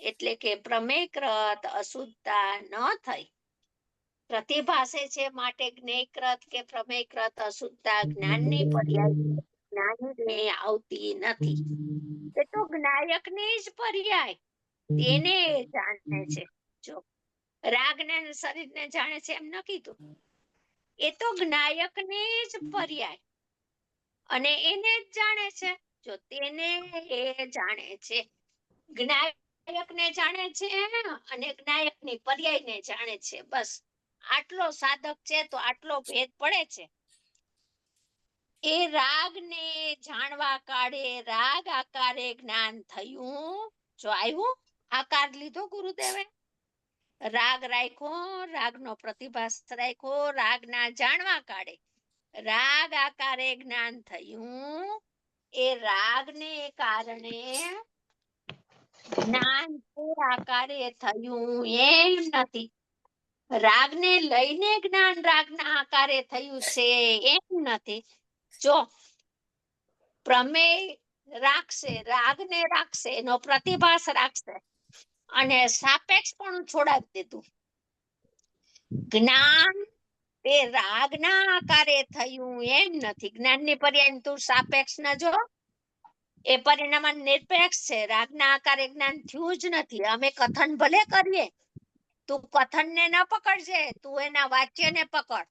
એટલે કે પ્રમેયકૃત અશુદ્ધતા ન થઈ. પ્રતિભાસે છે માટે જ્ઞેયકૃત કે પ્રમેયકૃત અશુદ્ધતા જ્ઞાનની પર્યાય જ્ઞાનીને આવતી નથી. એ તો જ્ઞાયકની જ પર્યાય તેને જાણે છે. જો રાગને શરીરને જાણે છે એમ ન કીધું. એ તો જ્ઞાયકની જ પર્યાય અને એને જ જાણે છે. જો તેને એ જાણે છે, જ્ઞાયકને જાણે છે અને જ્ઞાયકની પર્યાયને જાણે છે. બસ આટલો સાધક છે તો આટલો ભેદ પડે છે. એ રાગને જાણવા કાળે રાગ આકારે જ્ઞાન થયું. જો આવ્યું, આકાર લીધો ગુરુદેવે, રાગ રાખ્યો, રાગનો પ્રતિભાસ રાખ્યો, રાગના જાણવા કાળે રાગ આકારે જ્ઞાન થયું. એ રાગને કારણે જ્ઞાન આકારે થયું એમ નથી. રાગને લઈને જ્ઞાન રાગના આકારે થયું છે એમ નથી. જો પ્રમેય રાખશે, રાગને રાખશે, એનો પ્રતિભાસ રાખશે અને સાપેક્ષ પણ છોડાવી દીધું. જ્ઞાન તે રાગના આકારે થયું એમ નથી. જ્ઞાનની પર્યાય તું સાપેક્ષ ન જો, એ પરિણામ નિરપેક્ષ છે. રાગના આકારે જ્ઞાન થયું જ નથી. અમે કથન ભલે કરીએ, તું કથનને ન પકડજે, તું એના વાક્યને પકડ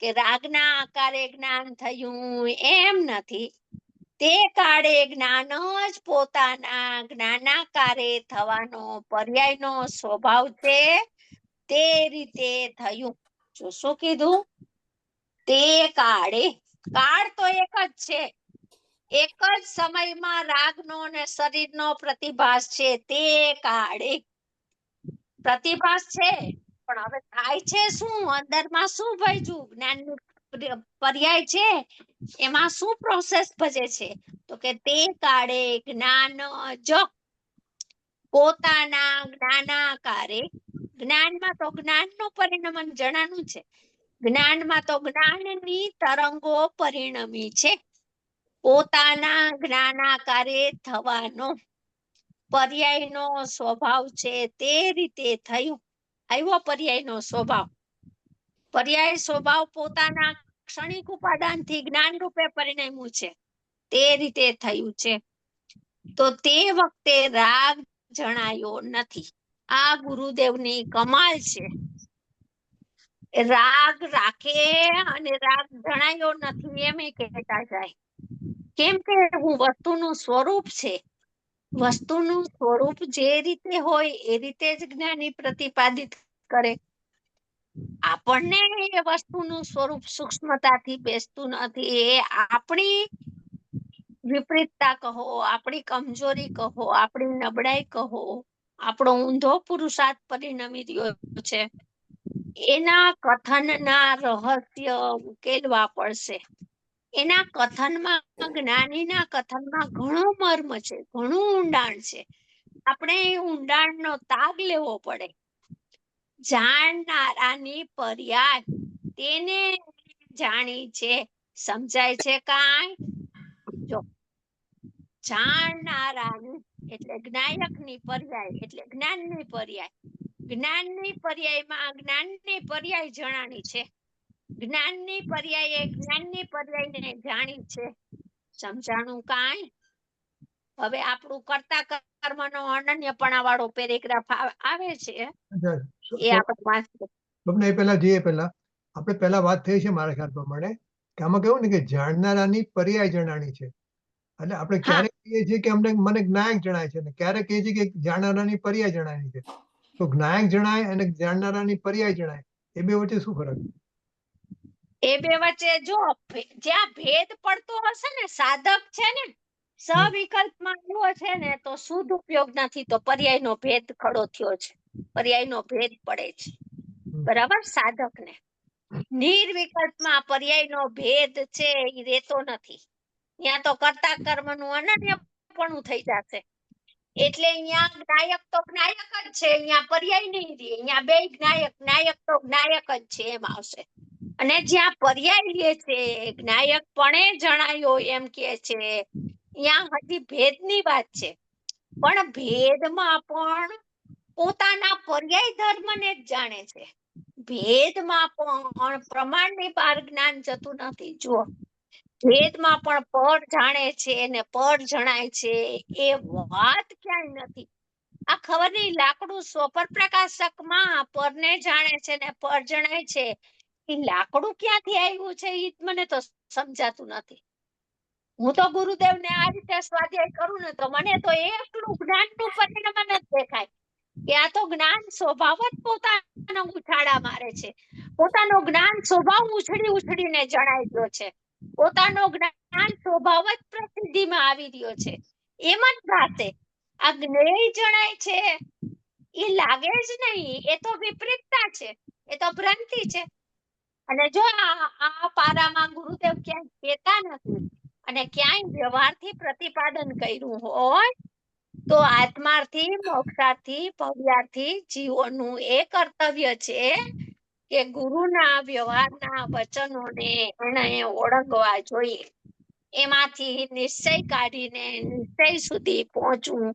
કે રાગના આકારે જ્ઞાન થયું એમ નથી. તે કાળે જ્ઞાન જ પોતાના જ્ઞાનાકારે થવાનો પર્યાયનો સ્વભાવ છે. તે રીતે થયું. જો શું કીધું? તે કાળે. કાળ તો એક જ છે. એક જ સમયમાં રાગનો અને શરીરનો પ્રતિભાસ છે. તે કાળે પ્રતિભાસ છે, પણ હવે થાય છે શું? અંદરમાં શું ભજ્યું? જ્ઞાનનું પર્યાય છે એમાં શું પ્રોસેસ ભજે છે? તો કે તે કાળે જ્ઞાન જ પોતાના જ્ઞાનાકારે. જ્ઞાનમાં તો જ્ઞાનનું પરિણમન જણાનું છે. જ્ઞાનમાં તો જ્ઞાનની તરંગો પરિણમી છે. પોતાના જ્ઞાનાકારે થવાનો પર્યાયનો સ્વભાવ છે. તે રીતે થયું. આવ્યો પર્યાયનો સ્વભાવ. પર્યાય સ્વભાવ પોતાના ક્ષણિક ઉપાદાનથી જ્ઞાન રૂપે પરિણમ્યું છે. તે રીતે થયું છે. તો તે વખતે રાગ જણાયો નથી. આ ગુરુદેવની કમાલ છે. રાગ રાખે અને રાગ જણાયો નથી એમ કહેતા જાય. કેમ કે હું વસ્તુનું સ્વરૂપ છે વસ્તુનું સ્વરૂપ જે રીતે હોય એ રીતે જ જ્ઞાની પ્રતિપાદિત કરે. આપણને એ વસ્તુનું સ્વરૂપ સૂક્ષ્મતાથી બેસતું નથી. એ આપણી વિપરીતતા કહો, આપણી કમજોરી કહો, આપણી નબળાઈ કહો, આપણો ઊંધો પુરુષાર્થ પરિણમી રહ્યો છે. એના કથનના રહસ્ય ઉકેલવા પડશે. એના કથનમાં, જ્ઞાનીના કથનમાં ઘણો મર્મ છે, ઘણું ઊંડાણ છે. આપણે એ ઊંડાણનો તાગ લેવો પડે. જાણનારાની પર્યાય તેને જાણી છે. સમજાય છે કાંઈ? જો, જાણનારાની એટલે જ્ઞાયકની પર્યાય એટલે જ્ઞાનની પર્યાય. જ્ઞાનની પર્યાયમાં જ્ઞાનની પર્યાય જણાણી છે. જ્ઞાનની પર્યાયે જ્ઞાનની પર્યાયને જાણી છે. સમજાણું કાંઈ? હવે આપણું કરતા કર્મનો અનન્યપણા વાળો પેરેગ્રાફ આવે છે, એ આપણે વાંચીએ. સ્વપ્ન પહેલા આપણે પહેલા વાત થઈ છે મારા ખ્યાલ પ્રમાણે કે આમાં કેવું ને કે જાણનારાની પર્યાય જણાણી છે. એટલે આપણે ક્યારેક કહીએ છીએ કે મને જ્ઞાયક જણાય છે, ને ક્યારેક કહીએ છીએ કે જાણનારાની પર્યાય જણાણી છે. તો જ્ઞાયક જણાય અને જાણનારાની પર્યાય જણાય એ બે વચ્ચે શું ફરક? એ બે વચ્ચે જો જ્યાં ભેદ પડતો હશે ને, સાધક છે ને સવિકલ્પમાં આવ્યો છે ને, તો શુદ્ધ ઉપયોગ નથી, તો પર્યાયનો ભેદ ખડો થયો છે, પર્યાયનો ભેદ પડે છે. બરાબર? સાધકને નિર્વિકલ્પમાં પર્યાયનો ભેદ છે એ રહેતો નથી. ત્યાં તો કરતા કર્મનું અનન્યપણું થઈ જશે. એટલે અહીંયા જ્ઞાયક તો જ્ઞાયક જ છે, અહીંયા પર્યાય નહીં રહે. અહીંયા બે જ્ઞાયક તો જ્ઞાયક જ છે એમ આવશે. અને જ્યાં પર્યાય લે છે, જ્ઞાયક પણ જણાયો એમ કે છે, ત્યાં હજી ભેદની વાત છે. પણ ભેદમાં પણ પોતાના પર્યાય ધર્મને જ જાણે છે. ભેદમાં પણ પ્રમાણની બહાર જ્ઞાન જતું નથી. જુઓ, ભેદમાં પણ પર જાણે છે ને પર જણાય છે, એ વાત ક્યાંય નથી. આ ખબર નહીં, લાકડું સ્વપર પ્રકાશકમાં પરને જાણે છે ને પર જણાય છે, એ લાકડું ક્યાંથી આવ્યું છે એ મને તો સમજાતું નથી. હું તો ગુરુદેવને આ રીતે સ્વાધ્યાય કરું ને, તો મને તો એટલું જ્ઞાનનું પરિણામ જ દેખાય કે આ તો જ્ઞાન સ્વભાવ જ પોતાનો ઉછાળા મારે છે. પોતાનો જ્ઞાન સ્વભાવ ઉછળીને જણાઈ ગયો છે. પોતાનો જ્ઞાન સ્વભાવ જ પ્રસિદ્ધિમાં આવી રહ્યો છે. એમ જ ભાતે આ જ્ઞેય જણાય છે એ લાગે જ નહીં. એ તો વિપરીતતા છે, એ તો ભ્રાંતિ છે. અને જો આ પારામાં ગુરુદેવ ક્યાંય કહેતા નથી અને ક્યાંય વ્યવહારથી પ્રતિપાદન કર્યું હોય, તો આત્માર્થી, મોક્ષાર્થી, ભવ્યાર્થી જીવોનું એ કર્તવ્ય છે કે ગુરુના વ્યવહારના વચનોને એને ઓળંગવા જોઈએ. એમાંથી નિશ્ચય કાઢીને નિશ્ચય સુધી પહોંચવું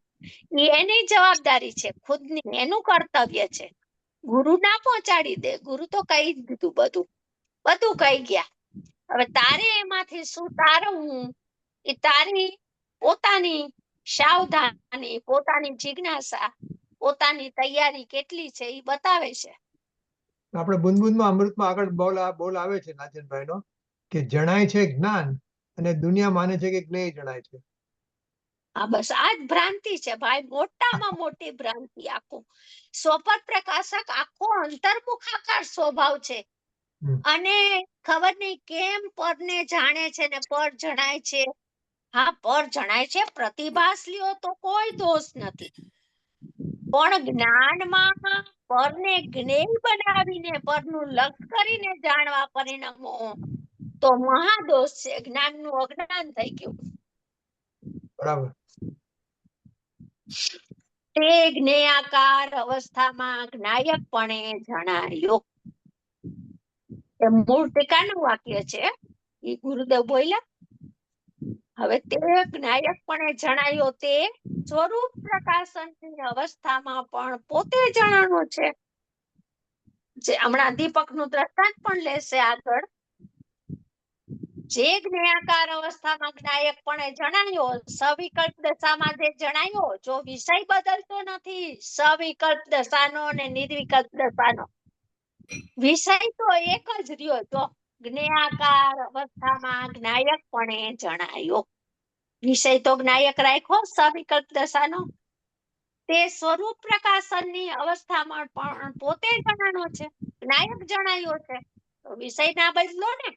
એ એની જવાબદારી છે, ખુદની, એનું કર્તવ્ય છે. ગુરુ ના પહોંચાડી દે, ગુરુ તો કહી જ દીધું, બધું કહી ગયા. હવે તારે એમાંથી શું તારવું એ તારી પોતાની સાવધાની, પોતાની જિજ્ઞાસા, પોતાની તૈયારી કેટલી છે એ બતાવે છે. આપણે બુંદબુંદમાં અમૃતમાં આગળ બોલ આવે છે નાચનભાઈનો કે જણાય છે જ્ઞાન અને દુનિયા માને છે કે જ્ઞેય જણાય છે. હા, બસ આ જ ભ્રાંતિ છે ભાઈ, મોટામાં મોટી ભ્રાંતિ. આખું સ્વપર પ્રકાશક આખો અંતર્મુખાકાર સ્વભાવ છે. અને ખબર નહીં કેમ પરને જાણે છે ને પર જણાય છે. હા, પર જણાય છે, પ્રતિભાસ લ્યો તો કોઈ દોષ નથી. પણ જ્ઞાનમાં પરને જ્ઞેય બનાવીને પરનું લક્ષ કરીને જાણવા પરિણામો તો મહાદોષ છે. જ્ઞાનનું અજ્ઞાન થઈ ગયું. બરાબર. તે જ્ઞેયાકાર અવસ્થામાં જ્ઞાયકપણે જણાયો. એ મૂળ ટીકાનું વાક્ય છે, એ ગુરુદેવ બોલ્યા. હવે તે જ્ઞાયકપણે જણાયો તે સ્વરૂપ પ્રકાશનની અવસ્થામાં પણ પોતે જણાનો છે. જે હમણાં દીપકનું દ્રષ્ટાંત પણ લેશે આગળ. જે જ્ઞેયાકાર અવસ્થામાં જ્ઞાયકપણે જણાયો, સવિકલ્પ દશામાં જે જણાયો, જો વિષય બદલતો નથી, સવિકલ્પ દશાનો અને નિર્વિકલ્પ દશાનો વિષય તો એક જ રહ્યો. જો જ્ઞેયાકાર અવસ્થામાં જ્ઞાયકપણે જણાયો, વિષય તો જ્ઞાયક રાખ્યો સવિકલ્પ દશાનો. તે સ્વરૂપ પ્રકાશનની અવસ્થામાં પણ પોતે જણાનો છે, જ્ઞાયક જણાયો છે. તો વિષય ના બદલો ને,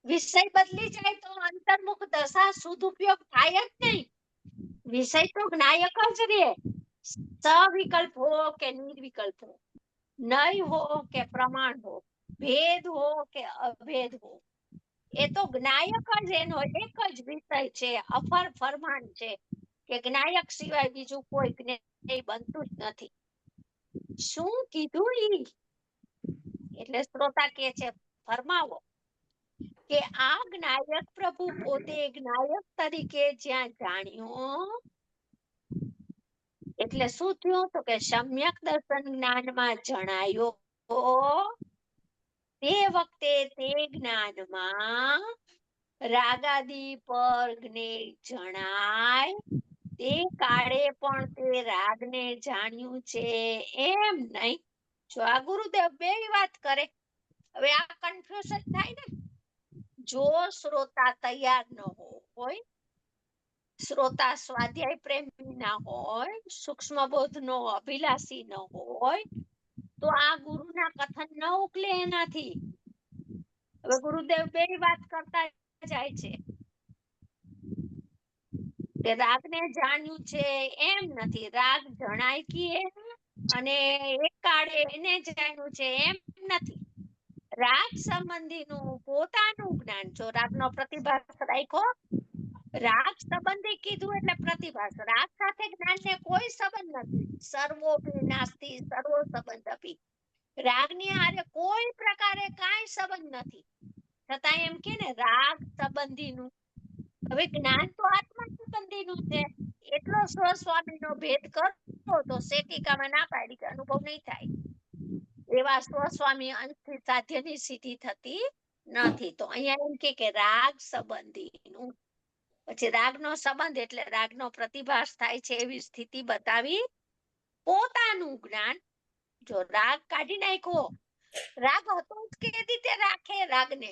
વિષય બદલી જાય તો અંતર્મુખ દશા સદુપયોગ થાય જ નહીં. વિષય તો જ્ઞાયક જ રે, સવિકલ્પ હો કે નિર્વિકલ્પ હો, નય હો કે પ્રમાણ હો, ભેદ હો કે અભેદ હો, એ તો જ્ઞાયક જ એનો એક જ વિષય છે, અફર ફરમાન છે કે જ્ઞાયક સિવાય બીજું કોઈ જ્ઞેય બનતું જ નથી. શું કીધું ઈ? એટલે શ્રોતા કે છે ફરમાવો કે આ જ્ઞાયક પ્રભુ પોતે જ્ઞાયક તરીકે જ્યાં જાણ્યો, એટલે શું થયું તો કે સમ્યક દર્શન જ્ઞાનમાં જણાયો, તે વખતે તે જ્ઞાનમાં રાગાદી પર જ્ઞેય જણાય, તે કાળે પણ તે રાગને જાણ્યું છે એમ નહીં. જો આ ગુરુદેવ બે વાત કરે, હવે આ કન્ફ્યુઝન થાય ને. જો શ્રોતા તૈયાર ન હોય, શ્રોતા સ્વાધ્યાય પ્રેમી ના હોય, સૂક્ષ્મ બોધ નો અભિલાષી ન હોય, તો આ ગુરુના કથન ન ઉકલે એનાથી. હવે ગુરુદેવ બે વાત કરતા જાય છે કે રાગને જાણ્યું છે એમ નથી, રાગ જણાય કીએ અને એક કાળે એને જાણ્યું છે એમ નથી. રાગ સંબંધીનું પોતાનું જ્ઞાન, જો રાગનો પ્રતિભાસ રાખ્યો, રાગ સંબંધી કીધું એટલે પ્રતિભાસ, રાગ સાથે જ્ઞાનને કોઈ સંબંધ નથી. સર્વોપી નાસ્તિ સર્વો સંબંધ અપી, રાગની હારે કોઈ પ્રકારે કાંઈ સંબંધ નથી. છતાં એમ કે ને રાગ સંબંધીનું, હવે જ્ઞાન તો આત્મા સંબંધીનું છે. એટલો સ્વસ્વામીનો ભેદ કરો તો શેટિકામાં ના પાડી કે અનુભવ નહીં થાય. એવા સ્વસ્વામી અંશથી સાધ્યની સિદ્ધિ થતી નથી. તો અહીંયા એમ કે રાગ સંબંધીનું, પછી રાગનો સંબંધ એટલે રાગનો પ્રતિભાસ થાય છે એવી સ્થિતિ બતાવી પોતાનું જ્ઞાન. જો રાગ કાઢી નાખ્યો, રાગ હતો જ કે રીતે રાખે રાગને,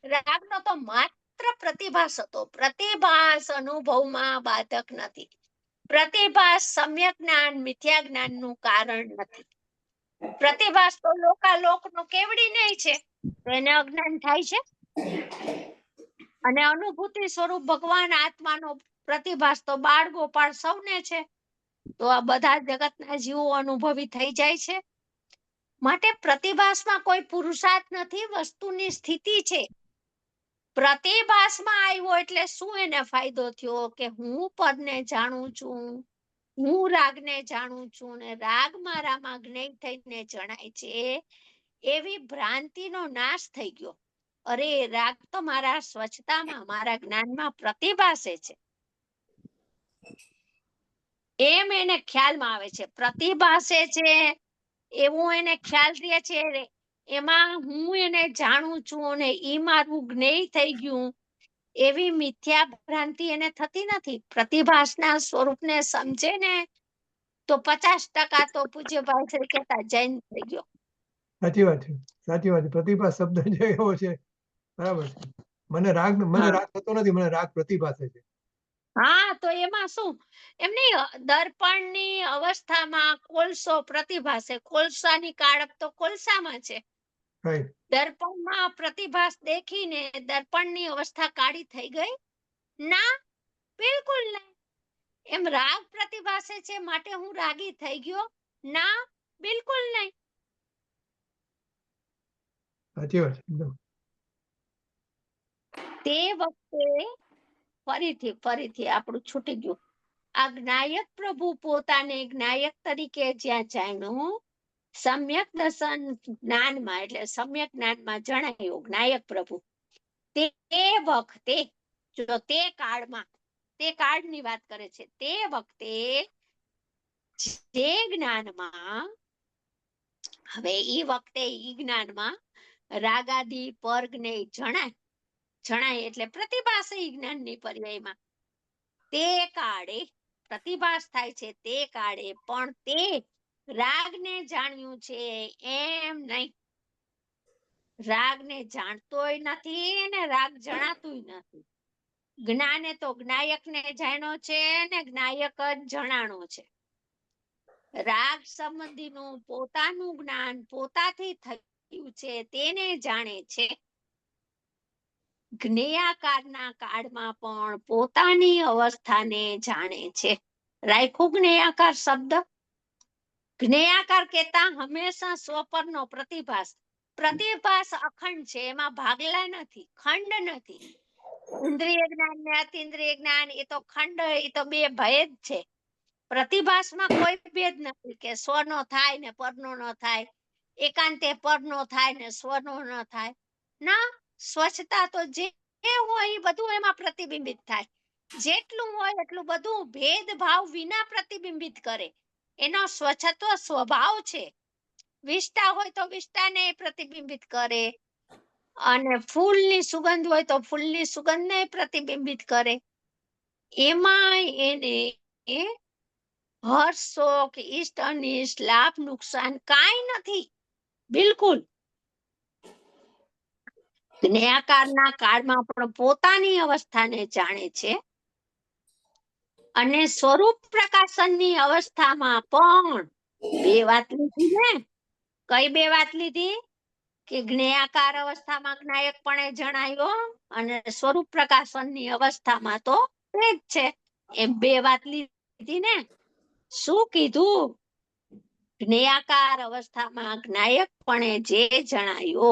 રાગનો તો માત્ર પ્રતિભાસ હતો. પ્રતિભાસ અનુભવમાં બાધક નથી. પ્રતિભાસ સમ્યક જ્ઞાન મિથ્યા જ્ઞાનનું કારણ નથી. પ્રતિભાસ તો લોકાલોકનો કેવડી નહીં છે, તો એને અજ્ઞાન થાય છે. અને અનુભૂતિ સ્વરૂપ ભગવાન આત્માનો પ્રતિભાસ તો બાળ ગોપાળ સૌને છે. તો આ બધા જગતના જીવો અનુભવી થઈ જાય છે. માટે પ્રતિભાસમાં કોઈ પુરુષાર્થ નથી, વસ્તુની સ્થિતિ છે. પ્રતિભાસમાં આવ્યો એટલે શું એને ફાયદો થયો કે હું પદને જાણું છું, હું રાગને જાણું છું ને રાગ મારામાં જ્ઞેય થઈને જણાય છે, એવી ભ્રાંતિનો નાશ થઈ ગયો. અરે રાગ તો મારા સ્વચ્છતામાં, મારા જ્ઞાનમાં પ્રતિભાસે છે એમ એને ખ્યાલમાં આવે છે. પ્રતિભાસે છે એવું એને ખ્યાલ રહે છે, એમાં હું એને જાણું છું અને ઈ મારું જ્ઞેય થઈ ગયું, એવી મિથ્યા ભ્રાંતિ એને થતી નથી. પ્રતિભાસના સ્વરૂપને સમજે ને તો 50% તો પૂજ્યભાઈ શ્રી કહેતા જૈન થઈ ગયો. સાચી વાત છે, સાચી વાત છે. પ્રતિભા શબ્દ જે એવો છે, બરાબર છે. મને રાગ થતો નથી, મને રાગ પ્રતિભાસે છે. હા, તો એમાં શું, એમની દર્પણની અવસ્થામાં કોલસો પ્રતિભાસે, કોલસાની કાળપ તો કોલસામાં છે. દર્પણમાં પ્રતિભાસ દેખીને દર્પણની અવસ્થા કાળી થઈ ગઈ? ના, બિલકુલ નહીં. એમ રાગ પ્રતિભાસે છે માટે હું રાગી થઈ ગયો? ના, બિલકુલ નહીં. સાચી વાત છે. તે વખતે ફરીથી આપણું છૂટી ગયું. આ જ્ઞાયક પ્રભુ પોતાને જ્ઞાયક તરીકે જ્યાં જાણ્યું, સમ્યક દર્શન જ્ઞાનમાં એટલે સમ્યક જ્ઞાનમાં જણાયું જ્ઞાયક પ્રભુ, તે વખતે, જો તે કાળમાં, તે કાળની વાત કરે છે, તે વખતે જે જ્ઞાનમાં, હવે ઈ વખતે ઈ જ્ઞાનમાં રાગાદી પર જ્ઞેય જણાય એટલે પ્રતિભાસ જ્ઞાનની પર્યાયમાં તે કાળે પ્રતિભાસ થાય છે, તે કાળે પણ તે રાગને જાણ્યું છે એમ નહીં. રાગને જાણતોય નથી ને રાગ જણાતુંય નથી. જ્ઞાને તો જ્ઞાયક ને જાણ્યો છે ને જ્ઞાયક જ જણાણો છે. રાગ સંબંધીનું પોતાનું જ્ઞાન પોતાથી થયું છે તેને જાણે છે. જ્ઞેયાકારના કાળમાં પણ પોતાની અવસ્થાને જાણે છે. રાખ્યું જ્ઞેયાકાર શબ્દ. જ્ઞેયાકાર કહેતા હંમેશા સ્વપરનો પ્રતિભાસ. પ્રતિભાસ અખંડ છે, એમાં ભાગલા નથી, ખંડ નથી. ઇન્દ્રિય જ્ઞાન ને અતિન્દ્રિય જ્ઞાન એ તો ખંડ, એ તો બે ભેદ છે. પ્રતિભાસમાં કોઈ ભેદ નથી કે સ્વનો થાય ને પરનો ન થાય, એકાંતે પરનો થાય ને સ્વનો ન થાય. ના, સ્વચ્છતા તો જે હોય એ બધું એમાં પ્રતિબિંબિત થાય. જેટલું હોય એટલું બધું ભેદભાવ વિના પ્રતિબિંબિત કરે. એનો સ્વચ્છત્વ સ્વભાવ છે. વિષ્ટા હોય તો વિષ્ટાને પ્રતિબિંબિત કરે, અને ફૂલની સુગંધ હોય તો ફૂલની સુગંધને પ્રતિબિંબિત કરે. એમાં એને હર્ષ શોક ઈષ્ટ અનિષ્ટ લાભ નુકસાન કાંઈ નથી, બિલકુલ. જ્ઞેયાકારના કાળમાં પણ પોતાની અવસ્થાને જાણે છે, અને સ્વરૂપ પ્રકાશનની અવસ્થામાં પણ બે વાત લીધી ને. કઈ બે વાત લીધી? કે જ્ઞેયાકાર અવસ્થામાં જ્ઞાયકપણે જણાયો, અને સ્વરૂપ પ્રકાશનની અવસ્થામાં તો એ જ છે. એમ બે વાત લીધી ને. શું કીધું? જ્ઞેયાકાર અવસ્થામાં જ્ઞાયકપણે જે જણાયો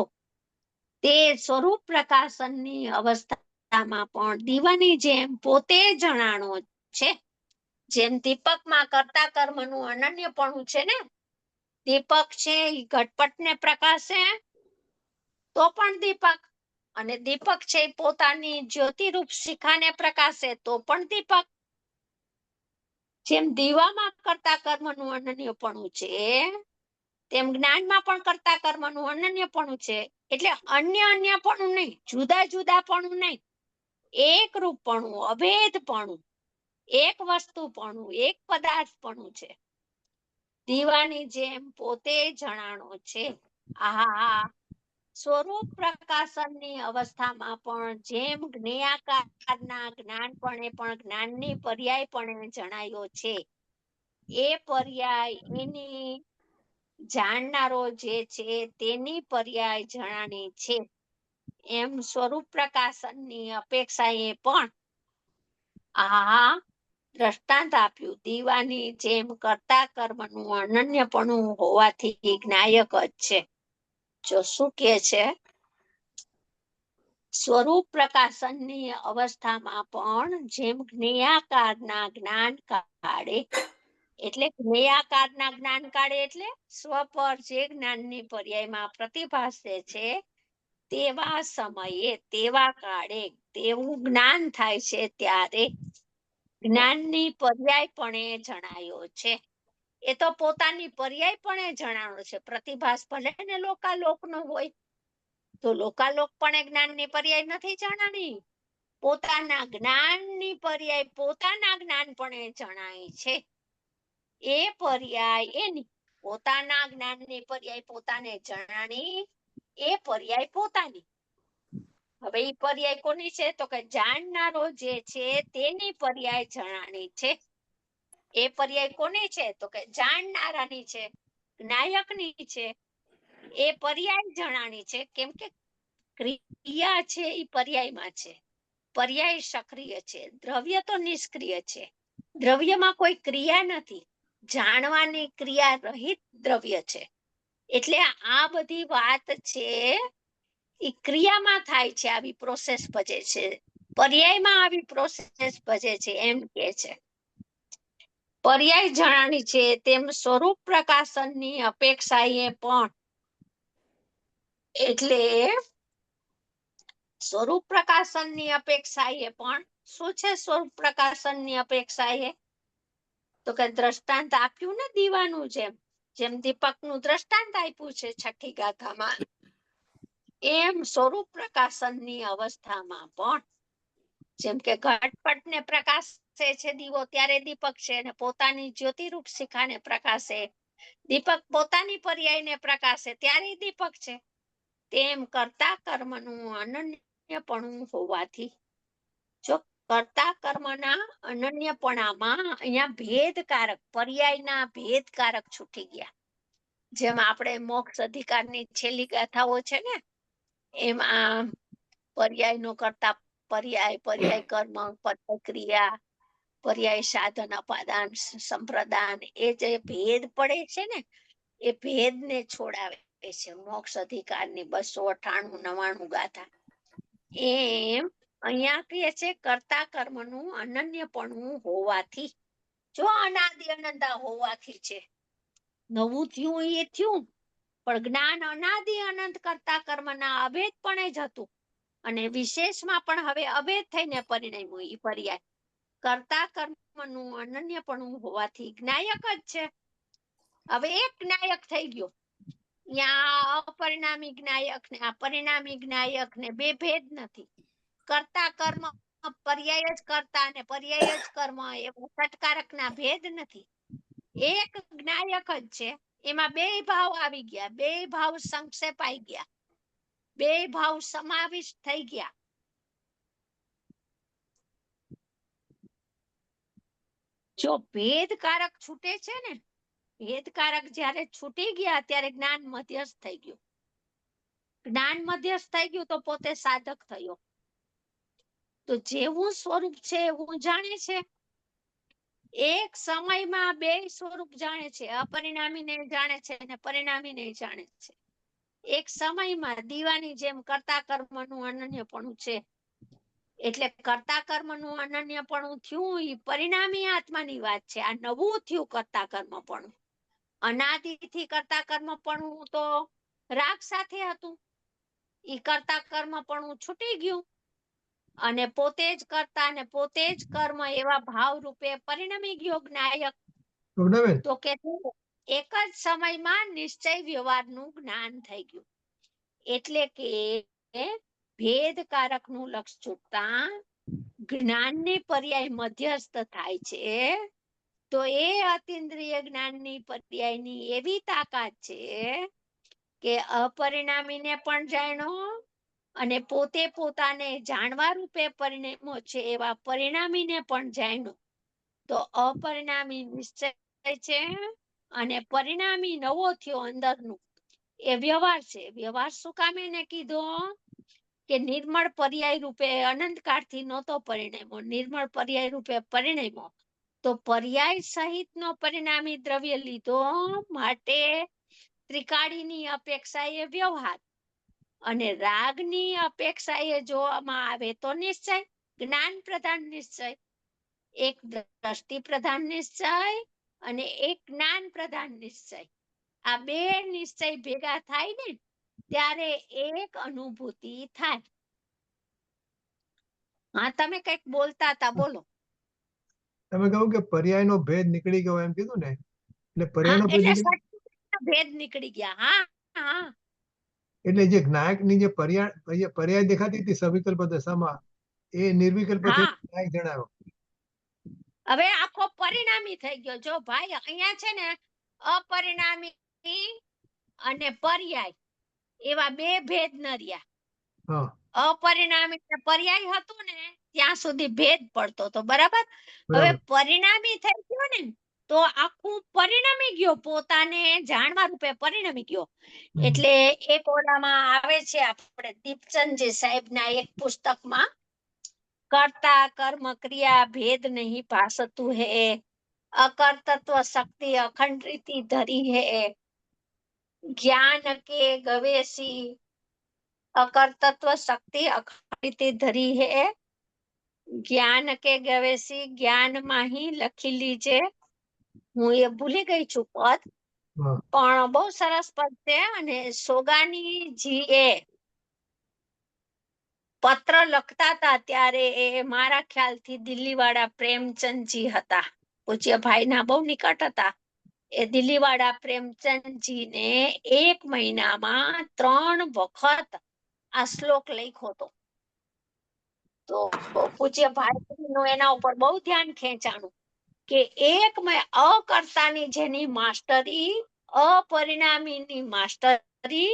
તે સ્વરૂપ પ્રકાશનની અવસ્થામાં પણ દીવાની જેમ પોતે જણાણો છે. જેમ દીપકમાં કર્તા કર્મનું અનન્યપણું છે ને. દીપક છે એ ઘટપટને પ્રકાશે તો પણ દીપક, અને દીપક છે એ પોતાની જ્યોતિરૂપ શિખાને પ્રકાશે તો પણ દીપક. જેમ દીવામાં કર્તા કર્મનું અનન્યપણું છે, તેમ જ્ઞાનમાં પણ કર્તા કર્મનું અનન્યપણું છે. એટલે અન્યપણું નહીં, જુદા જુદાપણું નહીં, એક રૂપપણું, અભેદપણું, એક વસ્તુપણું, એક પદાર્થપણું છે. દીવાની જેમ પોતે જણાણો છે. આહા, સ્વરૂપ પ્રકાશનની અવસ્થામાં પણ જેમ જ્ઞેયાકારના જ્ઞાનપણે પણ જ્ઞાનની પર્યાયપણે જણાયો છે, એ પર્યાય એની જાણનારો જે છે તેની પર્યાય જણાની છે. એમ સ્વરૂપ પ્રકાશનની અપેક્ષાએ પણ આહા દ્રષ્ટાંત આપ્યું. દીવાની જેમ કર્તા કર્મનું અનન્યપણું હોવાથી જ્ઞાયક જ છે. જો શું કે છે? સ્વરૂપ પ્રકાશનની અવસ્થામાં પણ જેમ જ્ઞેયાકારના જ્ઞાન કાળે, એટલે જ્ઞેયાકારના જ્ઞાન કાળે એટલે સ્વ પર જે જ્ઞાનની પર્યાયમાં પ્રતિભાસે છે તેવા સમયે, તેવા કાળે, તેવું જ્ઞાન થાય છે ત્યારે જ્ઞાનની પર્યાયપણે જણાયો છે. એ તો પોતાની પર્યાયપણે જણાયો છે. પ્રતિભાસ ભલે ને લોકાલોકનો હોય તો લોકાલોકપણે જ્ઞાનની પર્યાય નથી જણાની. પોતાના જ્ઞાનની પર્યાય પોતાના જ્ઞાનપણે જણાય છે. એ પર્યાય એની પોતાના જ્ઞાનની પર્યાય પોતાને જણાની, એ પર્યાય પોતાની. હવે એ પર્યાય કોની છે? તો કે જાણનારો જે છે તેની પર્યાય જણાની છે. એ પર્યાય કોની છે? તો કે જાણનારાની છે, જ્ઞાયકની છે. એ પર્યાય જણાની છે. કેમ કે ક્રિયા છે એ પર્યાયમાં છે. પર્યાય સક્રિય છે, દ્રવ્ય તો નિષ્ક્રિય છે. દ્રવ્યમાં કોઈ ક્રિયા નથી, જાણવાની ક્રિયા રહિત દ્રવ્ય છે. એટલે આ બધી વાત છે એ ક્રિયામાં થાય છે, આવી પ્રોસેસ ભજે છે. પર્યાયમાં આવી પ્રોસેસ ભજે છે, એમ કે છે. પર્યાય જણાની છે તેમ સ્વરૂપ પ્રકાશનની અપેક્ષાએ પણ, એટલે સ્વરૂપ પ્રકાશનની અપેક્ષાએ પણ શું છે? સ્વરૂપ પ્રકાશનની અપેક્ષાએ તો કે દ્રષ્ટાંત આપ્યું ને દીવાનું, જેમ દીપકનું દ્રષ્ટાંત આપ્યું છે છઠ્ઠી ગાથામાં, એમ સ્વરૂપ પ્રકાશનની અવસ્થામાં પણ જેમ કે ઘટપટને પ્રકાશે છે દીવો ત્યારે દીપક છે, અને પોતાની જ્યોતિરૂપ શિખાને પ્રકાશે દીપક, પોતાની પર્યાયને પ્રકાશે ત્યારે દીપક છે. તેમ કર્તા કર્મનું અનન્યપણું હોવાથી, જો કર્તા કર્મના અનન્યપણામાં અહીંયા ભેદકારક પર્યાયના ભેદકારક છૂટી ગયા. જેમ આપણે મોક્ષ અધિકારની છેલ્લી ગાથાઓ છે ને એમાં પર્યાયનો કરતા પર્યાય કર્મ, પર્યાય ક્રિયા, પર્યાય સાધન, અપાદાન, સંપ્રદાન, એ જે ભેદ પડે છે ને એ ભેદને છોડાવે છે મોક્ષ અધિકારની 298-99 ગાથા. એમ અહીંયા કહે છે કર્તા કર્મનું અનન્યપણું હોવાથી, જો અનાદિ અનંતા હોવાથી છે. નવું થયું એ થયું, પણ જ્ઞાન અનાદિ અનંત કરતા કર્મના અભેદપણે જ હતું અને વિશેષમાં પણ હવે અભેદ થઈને પરિણમ્યું. ઈ પર્યાય કરતા કર્મનું અનન્યપણું હોવાથી જ્ઞાયક જ છે. હવે એક જ્ઞાયક થઈ ગયો. ત્યાં અપરિણામી જ્ઞાયક ને આ પરિણામી જ્ઞાયક ને બે ભેદ નથી. કરતા કર્મ પર્યાય જ કરતા અને પર્યાય જ કર્મ એવો ષટકારક ના ભેદ નથી. એક જ્ઞાયક જ છે. એમાં બે ભાવ આવી ગયા, બે ભાવ સંક્ષેપાઈ ગયા, બે ભાવ સમાવિષ્ટ થઈ ગયા. જો ભેદકારક છૂટે છે ને, ભેદકારક જ્યારે છૂટી ગયા ત્યારે જ્ઞાન મધ્યસ્થ થઈ ગયું. જ્ઞાન મધ્યસ્થ થઈ ગયું તો પોતે સાધક થયો. તો જેવું સ્વરૂપ છે એવું જાણે છે. એક સમયમાં બે સ્વરૂપ જાણે છે, અપરિણામીને જાણે છે અને પરિણામીને જાણે છે. એક સમયમાં દીવાની જેમ કર્તા કર્મનું અનન્યપણું છે. એટલે કર્તા કર્મનું અનન્યપણું થયું એ પરિણામી આત્માની વાત છે. આ નવું થયું કર્તા કર્મપણું. અનાદિથી કર્તા કર્મપણું તો રાગ સાથે હતું. ઈ કર્તા કર્મપણું છૂટી ગયું અને પોતે જ કરતા અને પોતે જ કર્મ એવા ભાવ રૂપે પરિણમી ગયો જ્ઞાયક. તો કે એક જ સમયમાં નિશ્ચય વ્યવહારનું જ્ઞાન થઈ ગયું. એટલે કે ભેદકારક નું લક્ષ છૂટતા જ્ઞાનની પર્યાય મધ્યસ્થ થાય છે. તો એ અતિન્દ્રિય જ્ઞાનની પર્યાયની એવી તાકાત છે કે અપરિણામીને પણ જાણ્યો અને પોતે પોતાને જાણવા રૂપે પરિણમ્યો છે એવા પરિણામીને પણ જાણ્યો. તો અપરિણામી નિશ્ચય છે અને પરિણામી નવો થયો અંદરનું એ વ્યવહાર છે. વ્યવહાર શું કામ એને કીધો કે નિર્મળ પર્યાય રૂપે અનંત કાળથી નહોતો પરિણમ્યો, નિર્મળ પર્યાય રૂપે પરિણમ્યો. તો પર્યાય સહિત નો પરિણામી દ્રવ્ય લીધો માટે ત્રિકાળીની અપેક્ષાએ વ્યવહાર અને રાગની અપેક્ષાએ જોવામાં આવે તો નિશ્ચય, જ્ઞાન પ્રધાન નિશ્ચય. એક દ્રષ્ટિ પ્રધાન નિશ્ચય અને એક જ્ઞાન પ્રધાન નિશ્ચય. આ બે નિશ્ચય ભેગા થાય ને ત્યારે એક અનુભૂતિ થાય. હા, તમે કઈક બોલતા હતા, બોલો. તમે કહ્યું કે પર્યાયનો ભેદ નીકળી ગયો એમ કીધું ને, એટલે પર્યાયનો ભેદ નીકળી ગયા. હા હા, એટલે જે જ્ઞાયકની જે પર્યાય દેખાતી હતી સવિકલ્પ દશામાં એ નિર્વિકલ્પ જ્ઞાયક જણાવ્યો. હવે આખો પરિણામી થઈ ગયો. જો ભાઈ અહીંયા છે ને અપરિણામી અને પર્યાય એવા બે ભેદ ન રહ્યા. અપરિણામી ને પર્યાય હતું ને ત્યાં સુધી ભેદ પડતો તો બરાબર. હવે પરિણામી થઈ ગયો ને તો આખું પરિણમી ગયો, પોતાને જાણવા રૂપે પરિણમી ગયો. એટલે એક ઓલામાં આવે છે આપણે દીપચંદજી સાહેબના એક પુસ્તકમાં, કર્તા કર્મ ક્રિયા ભેદ નહીં ભાસતું હે, અકર્તત્વ શક્તિ અખંડ રીતિ ધરી હે, જ્ઞાન કે ગવેસી અકર્તત્વ શક્તિ અખંડ રીતિ ધરી હે, જ્ઞાન કે ગવેસી જ્ઞાન માહી લખી લીજે. હું એ ભૂલી ગઈ છું પદ, પણ બહુ સરસ પદ છે. અને સોગાનીજી એ પત્ર લખતા હતા ત્યારે એ મારા ખ્યાલથી દિલ્હી વાળા પ્રેમચંદજી હતા, પૂજ્ય ભાઈના બહુ નિકટ હતા. એ દિલ્હી વાળા પ્રેમચંદજી ને 1 મહિનામાં 3 વખત આ શ્લોક લખ્યો હતો. તો પૂજ્ય ભાઈ નું એના ઉપર બહુ ધ્યાન ખેંચાણું કે અકર્તાની જેની માસ્ટરી, અપરિણામીની માસ્ટરી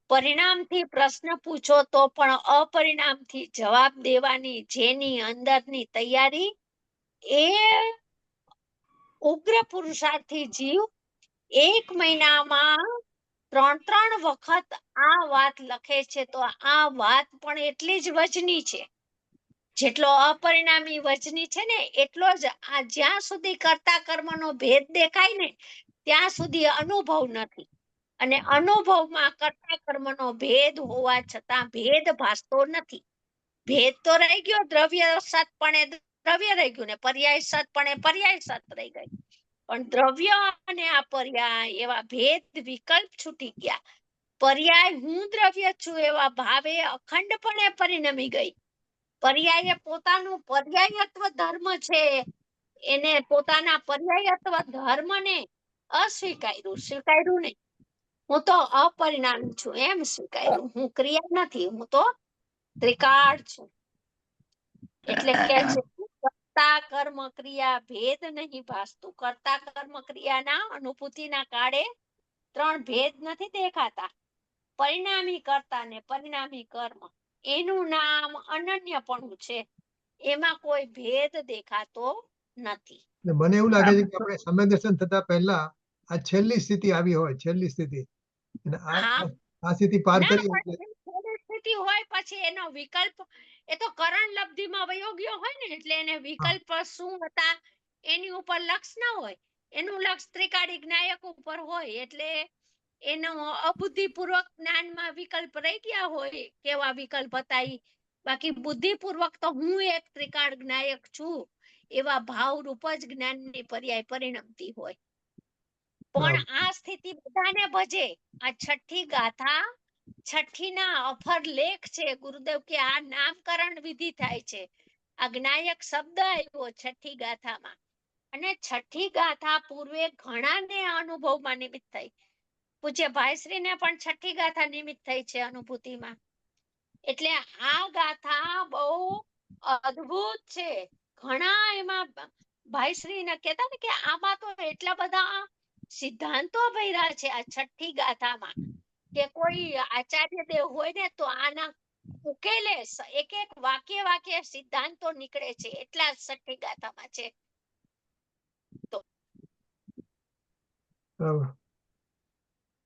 પરિણામથી પ્રશ્ન પૂછો તો પણ અપરિણામથી જવાબ દેવાની જેની અંદરની તૈયારી એ ઉગ્ર પુરુષાર્થી જીવ 1 મહિનામાં 3 વખત આ વાત લખે છે તો આ વાત પણ એટલી જ વજની છે. જેટલો અપરિણામી વજની છે ને એટલો જ આ જ્યાં સુધી કર્તા કર્મનો ભેદ દેખાય ને ત્યાં સુધી અનુભવ નથી. અને અનુભવમાં કર્તા કર્મનો ભેદ હોવા છતાં ભેદ ભાસતો નથી. ભેદ તો રહી ગયો, દ્રવ્ય સતપણે દ્રવ્ય રહી ગયું ને પર્યાય સતપણે પર્યાય સત રહી ગઈ. પણ દ્રવ્ય અને આ પર્યાય એવા ભેદ વિકલ્પ છૂટી ગયા. પર્યાય હું દ્રવ્ય છું એવા ભાવે અખંડપણે પરિણમી ગઈ. પર્યાય પોતાનું પર્યાયત્વ ધર્મ છે, એને પોતાના પર્યાયત્વ ધર્મને અસ્વીકાર્યું, સ્વીકાર્યું નહીં. હું તો અપરિણામી છું એમ સ્વીકાર્યું. હું ક્રિયા નથી, હું તો ત્રિકાળ છું. એટલે કે છે કર્તા કર્મ ક્રિયા ભેદ નહીં ભાસતું. કર્તા કર્મ ક્રિયાના અનુભૂતિના કાળે 3 ભેદ નથી દેખાતા. પરિણામી કર્તા ને પરિણામી કર્મ એનું નામ અનન્યપણું છે. એમાં કોઈ ભેદ દેખાતો નથી. મને એવું લાગે છે કે આપણે સમય દર્શન થતા પહેલા આ છેલ્લી સ્થિતિ આવી હોય, છેલ્લી સ્થિતિ, અને આ સ્થિતિ પાર કરી સ્થિતિ હોય પછી એનો વિકલ્પ એ તો કરણ લબ્ધિમાં વયો ગયો હોય ને એટલે એને વિકલ્પ શું હતા એની ઉપર લક્ષ ના હોય. એનું લક્ષ ત્રિકાળી જ્ઞાયક ઉપર હોય એટલે એનો અબુદ્ધિપૂર્વક જ્ઞાનમાં વિકલ્પ રહી ગયા હોય કેવા વિકલ્પ હતા ઈ. બાકી બુદ્ધિપૂર્વક તો હું એક ત્રિકાળ જ્ઞાયક છું એવા ભાવ રૂપ જ જ્ઞાનની પર્યાય પરિણમતી હોય. પણ આ સ્થિતિ બધાને ભજે. આ છઠ્ઠી ગાથા, છઠ્ઠીના અફર લેખ છે. ગુરુદેવ કે આ નામકરણ વિધિ થાય છે. આ જ્ઞાયક શબ્દ આવ્યો છઠ્ઠી ગાથામાં. અને છઠ્ઠી ગાથા પૂર્વે ઘણાને અનુભવમાં નિમિત્ત થઈ. પૂજ્ય ભાઈશ્રીને પણ છઠ્ઠી ગાથા નિમિત્ત થઈ છે અનુભૂતિમાં. એટલે આ ગાથા બહુ અદ્ભુત છે. ઘણા એમાં ભાઈશ્રીને કહેતા ને કે આમાં તો એટલા બધા સિદ્ધાંતો ભર્યા છે આ છઠ્ઠી ગાથામાં કે કોઈ આચાર્ય દેવ હોય ને તો આના ઉકેલે એક એક વાક્ય વાક્ય સિદ્ધાંતો નીકળે છે. એટલા છઠ્ઠી ગાથામાં છે.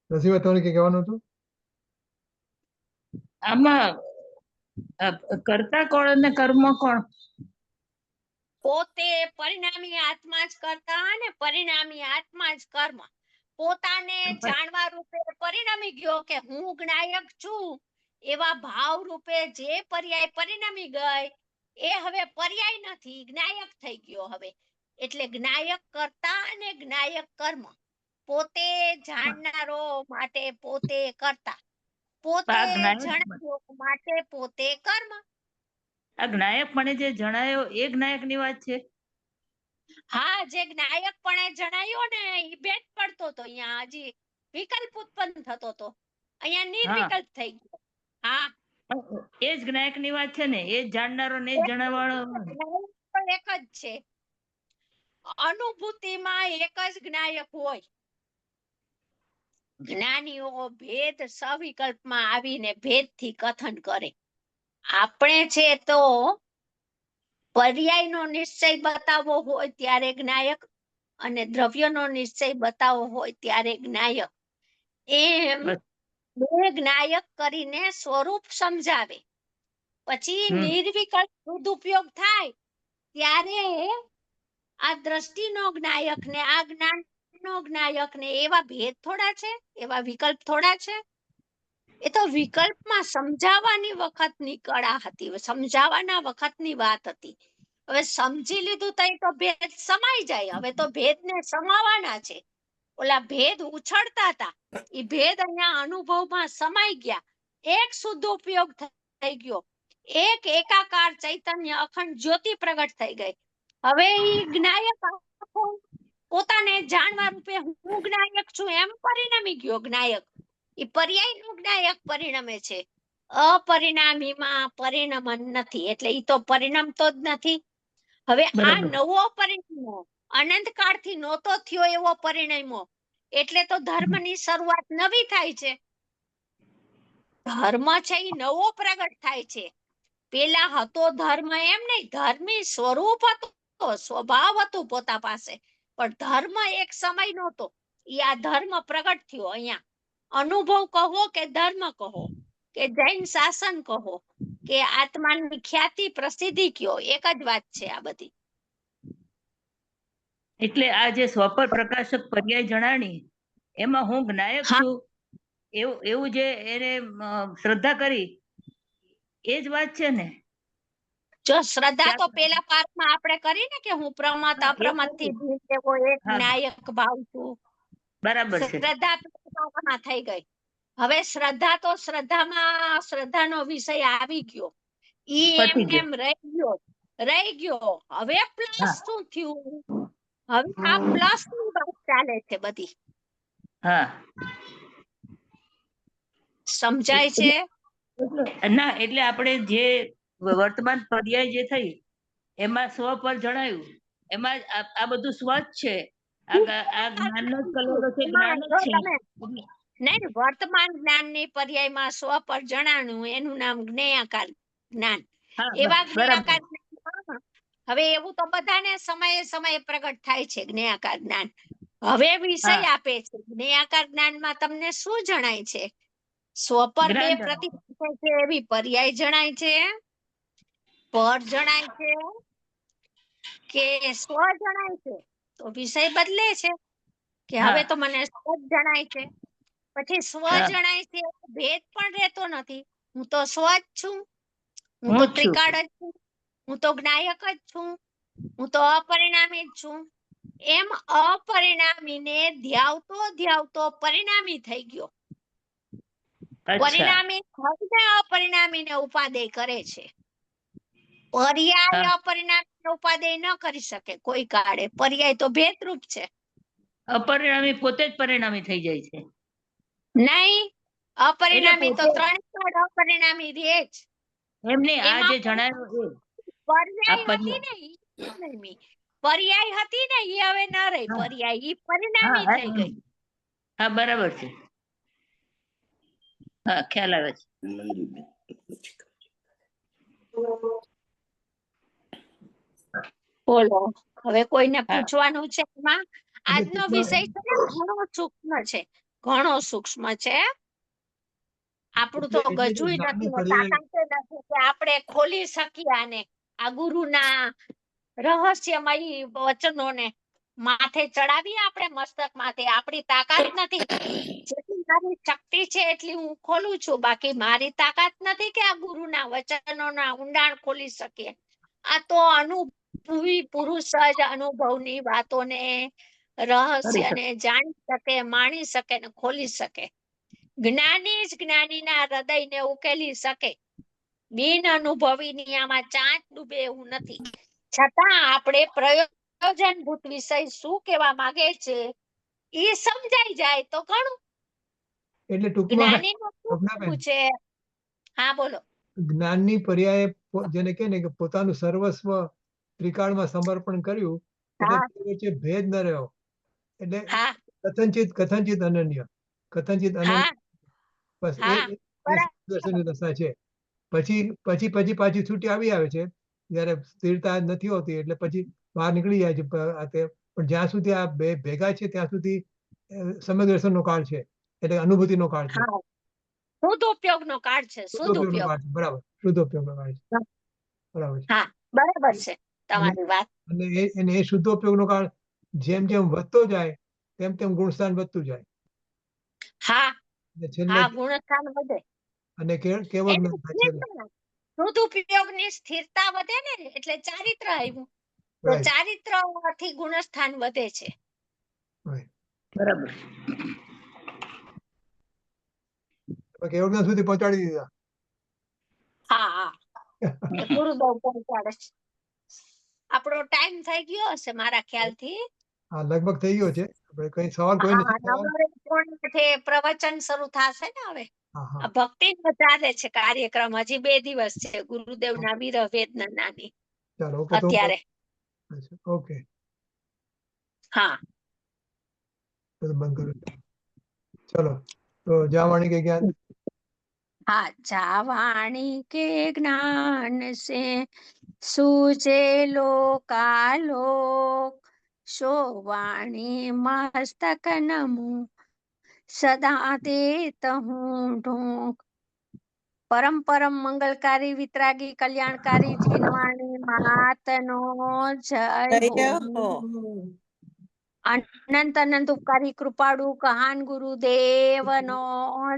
રસીબા, તમારે કઈ કહેવાનું હતું? આમાં કર્તા કોણ અને કર્મ કોણ? પોતે પરિણામી આત્મા જ કરતા અને પરિણામી આત્મા જ કર્મ. પોતાને જાણવા રૂપે પરિણમી ગયો કે હું જ્ઞાયક છું એવા ભાવ રૂપે જે પર્યાય પરિણમી ગઈ એ હવે પર્યાય નથી, જ્ઞાયક થઈ ગયો હવે. એટલે જ્ઞાયક કર્તા અને જ્ઞાયક કર્મ. પોતે જાણનારો માટે પોતે કરતા, પોતે જણાવ્યો માટે પોતે કર્મ. આ જ્ઞાયકપણે જે જણાયો એ જ્ઞાયક ની વાત છે? હા, જે જ્ઞાયકપણે જણાયો ને એ ભેદ પડતો તો અહીંયા હજી વિકલ્પ ઉત્પન્ન થતો તો અહીંયા નિર્વિકલ્પ થઈ ગયો. હા, એ જ જ્ઞાયક ની વાત છે ને? એ જ જાણનારો ને જ જણાવવાળો એક જ છે. અનુભૂતિમાં એક જ જ્ઞાયક હોય. જ્ઞાનીઓ ભેદ સવિકલ્પમાં આવીને ભેદથી કથન કરે. આપણે છે તો પર્યાયનો નિશ્ચય બતાવવો હોય ત્યારે જ્ઞાયક અને દ્રવ્યનો નિશ્ચય બતાવવો હોય ત્યારે જ્ઞાયક. એમ બે જ્ઞાયક કરીને સ્વરૂપ સમજાવે. પછી નિર્વિકલ્પ સદુપયોગ થાય ત્યારે આ દ્રષ્ટિનો જ્ઞાયક ને આ જ્ઞાનનો જ્ઞાયક ને એવા ભેદ થોડા છે, એવા વિકલ્પ થોડા છે. એ તો વિકલ્પમાં સમજાવવાની વખતની કળા હતી, સમજાવવાના વખતની વાત હતી. હવે સમજી લીધું તો ભેદ સમાઈ જાય. હવે તો ભેદને સમાવાના છે. ઓલા ભેદ ઉછળતા હતા એ ભેદ અહીંયા અનુભવમાં સમાઈ ગયા. એક શુદ્ધ ઉપયોગ થઈ ગયો. એક એકાકાર ચૈતન્ય અખંડ જ્યોતિ પ્રગટ થઈ ગઈ. હવે ઈ જ્ઞાયક પોતાને જાણવા રૂપે હું જ્ઞાયક છું એમ પરિણમી ગયો. જ્ઞાયક એ પર્યાયનું જ્ઞાયક પરિણમે છે. અપરિણામીમાં પરિણમન નથી એટલે ઈ તો પરિણમતો જ નથી. હવે આ નવો પરિણમો અનંત કાળથી નહોતો થયો એવો પરિણમો એટલે તો ધર્મની શરૂઆત નવી થાય છે. ધર્મ છે એ નવો પ્રગટ થાય છે. પેલા હતો ધર્મ એમ નહીં, ધર્મી સ્વરૂપ હતો, સ્વભાવ હતું પોતા પાસે, પણ ધર્મ એક સમય નહોતો. ઈ આ ધર્મ પ્રગટ થયો અહીંયા. અનુભવ કહો કે ધર્મ કહો કે જૈન શાસન કહો કે આત્માની ખ્યાતિ પ્રસિદ્ધિ કયો, એક જ વાત છે આ બધી. એટલે આ જે સ્વપર પ્રકાશક પર્યાય જણાણી એમાં હું જ્ઞાયક હા. છું એવું જે એને શ્રદ્ધા કરી એ જ વાત છે ને. જો શ્રદ્ધા તો પેલા પાઠમાં આપણે કરી ને કે હું પ્રમત હા, એ અપ્રમત થી કરી. ભિન્ન એવો એક હા. નાયક ભાવ છું. બરાબર છે. શ્રદ્ધા પેલામાં થઈ ગઈ. હવે શ્રદ્ધા તો શ્રદ્ધાનો વિષય આવી ગયો. ઈ પતી એમને ગયો. એમ રહી ગયો. હવે પ્લસ હા. શું થયું? હવે આ પ્લસ ની વાત ચાલે છે બધી. હા. સમજાય છે? ના એટલે આપણે જે વર્તમાન પર્યાય જે થઈ એમાં સ્વ પર જણાયું, એમાં આ બધું સ્વ જ છે. આ જ્ઞાનનો જ કલરો છે, જ્ઞાન જ છે. નહીં, વર્તમાન જ્ઞાનની પર્યાયમાં સ્વ પર જણાવ્યું એનું નામ જ્ઞેયાકાર જ્ઞાન. હા, એવા બરાબર. જ્ઞેયાકાર જ્ઞાન હવે એવું તો બધાને સમયે સમયે પ્રગટ થાય છે જ્ઞેયાકાર જ્ઞાન. હવે વિષય હા. આપે છે જ્ઞેયાકાર જ્ઞાનમાં તમને શું જણાય છે? સ્વ પર બે જ્ઞાન જણાય. પ્રતિબંધ છે એવી પર્યાય જણાય છે, પર જણાય છે કે સ્વ જણાય છે? તો વિષય બદલે છે કે હા. હવે તો મને સ્વ જ જણાય છે. પછી સ્વ હા. જણાય છે ભેદ પણ રહેતો નથી. હું તો સ્વ જ છું, હું હું તો જ છું. ત્રિકાળ જ છું, હું તો જ્ઞાયક જ છું, હું તો અપરિણામી જ છું. એમ અપરિણામીને ધ્યાવતો ધ્યાવતો પરિણામી થઈ ગયો. અચ્છા. પરિણામી થઈને અપરિણામીને ઉપાદેય કરે છે. પર્યાય હા. અપરિણામીને ઉપાદેય ન કરી શકે કોઈ કાળે. પર્યાય તો ભેદરૂપ છે. અપરિણામી પોતે જ પરિણામી થઈ જાય છે. નહીં, અપરિણામી તો પોતે- ત્રણ કાળ અપરિણામી રહે જ. એમને આ એમાં જે જણાવ્યું એ પર્યાય આ હતી પર્યાય. ને ઈ પરિણામી. પર્યાય હતી ને ઈ હવે ન રહી. હા. પર્યાય ઈ હા, પરિણામી થઈ ગઈ. હા, બરાબર છે. હા, ખ્યાલ આવે છે. મંજુબેન. બોલો, હવે કોઈને હા. પૂછવાનું છે એમાં? આજનો ટૂંકમાં વિષય છે ને ઘણો સૂક્ષ્મ છે, ઘણો સૂક્ષ્મ છે. આપણું તો એટલે ગજુય જ્ઞાનની નથી ને પર્યાય તાકાતે નથી કે આપણે ખોલી શકીએ આને, આ ગુરુના રહસ્યમય વચનોને માથે ચડાવીએ આપણે મસ્તક માથે. આપણી તાકાત નથી. જેટલી મારી શક્તિ છે એટલી હું ખોલું છું, બાકી મારી તાકાત નથી કે આ ગુરુના વચનોના ઊંડાણ ખોલી શકીએ. આ તો અનુભવી પુરુષ જ અનુભવની વાતોને રહસ્યને જાણી શકે, માણી શકે ને ખોલી શકે. જ્ઞાની જ જ્ઞાનીના હૃદયને ઉકેલી શકે. બિન અનુભવીની આમાં ચાંચ ડૂબે એવું નથી. છતાં આપણે પ્રયોજનભૂત વિષય શું કહેવા માંગે છે એ સમજાઈ જાય તો ઘણું. એટલે ટૂંકમાં જ્ઞાનીનું શું સ્વપ્નાબેન, કહેવું છે? હા બોલો. જ્ઞાનની પર્યાય જેને કહે ને કે પોતાનું સર્વસ્વ ત્રિકાળમાં સમર્પણ કર્યું એટલે હા. તે વચ્ચે ભેદ ન રહ્યો. એટલે હા. કથનચિત અનન્ય, કથનચિત અનન્ય. હા. બસ હા. એ બરાબર. દર્શનની દશા છે. પાછી છૂટી આવી આવે છે જયારે સ્થિરતા નથી હોતી એટલે પછી બહાર નીકળી જાય છે. પણ જ્યાં સુધી આ બે ભેગા છે ત્યાં સુધી સમયદર્શનનો કાળ છે, એટલે અનુભૂતિનો કાળ છે, હા, શુદ્ધ ઉપયોગનો કાળ છે, શુદ્ધ શુદ્ધ ઉપયોગ. કાળ છે. બરાબર, શુદ્ધ ઉપયોગનો કાળ છે. બરાબર છે. હા, બરાબર છે તમારી વાત. અને એ શુદ્ધ ઉપયોગનો કાળ જેમ જેમ વધતો જાય તેમ તેમ ગુણસ્થાન વધતું જાય. હા. અને છેલ્લે હા, ગુણસ્થાન વધે. અને કેવળ એની જ્ઞાન થાય છેલ્લે. સ્થિરતા, શુદ્ધ ઉપયોગની સ્થિરતા વધે ને એટલે ચારિત્ર આવ્યું. તો Right, ચારિત્ર થી ગુણસ્થાન વધે છે. right. બરાબર. કેવળ જ્ઞાન સુધી પહોંચાડી દીધા. હા. હા, એ ગુરુદેવ પહોંચાડે છે. આપણો ટાઈમ થઈ ગયો હશે મારા ખ્યાલથી. હા, લગભગ થઈ ગયો છે. આપણે કઈ સવાલ કોઈ હા, નથી? સવાલ? નવરે પોણથી પ્રવચન શરૂ થશે ને હવે. હા, હા. આ ભક્તિ નો ચાલે છે કાર્યક્રમ. હજી 2 દિવસ છે ગુરુદેવના વિરહ વેદનાની ચાલો, ઓકે. તો અત્યારે. ઓકે, હા. તો બંધ કરું. ચલો, તો જા વાણી કે જ્ઞાન. हाँ, जावाणी के ज्ञान से सूझे लोकालोक, सो वाणी मस्तक नमो सदा देत हूँ ढोक। परम परम मंगलकारी वितरागी कल्याणकारी जीनवाणी मातनो जय जय हो। हो अनंत अनंत उपकारी कृपाळू कहान गुरुदेवनो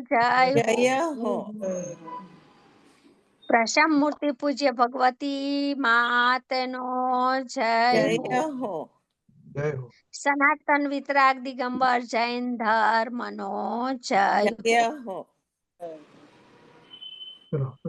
जय जय हो। हो प्रशम मूर्ति पूज्य भगवती मातनो जय जय हो। हो જય હો सनातन वितराग दिगंबर जैन धर्मनो जय जय हो। हो ચલો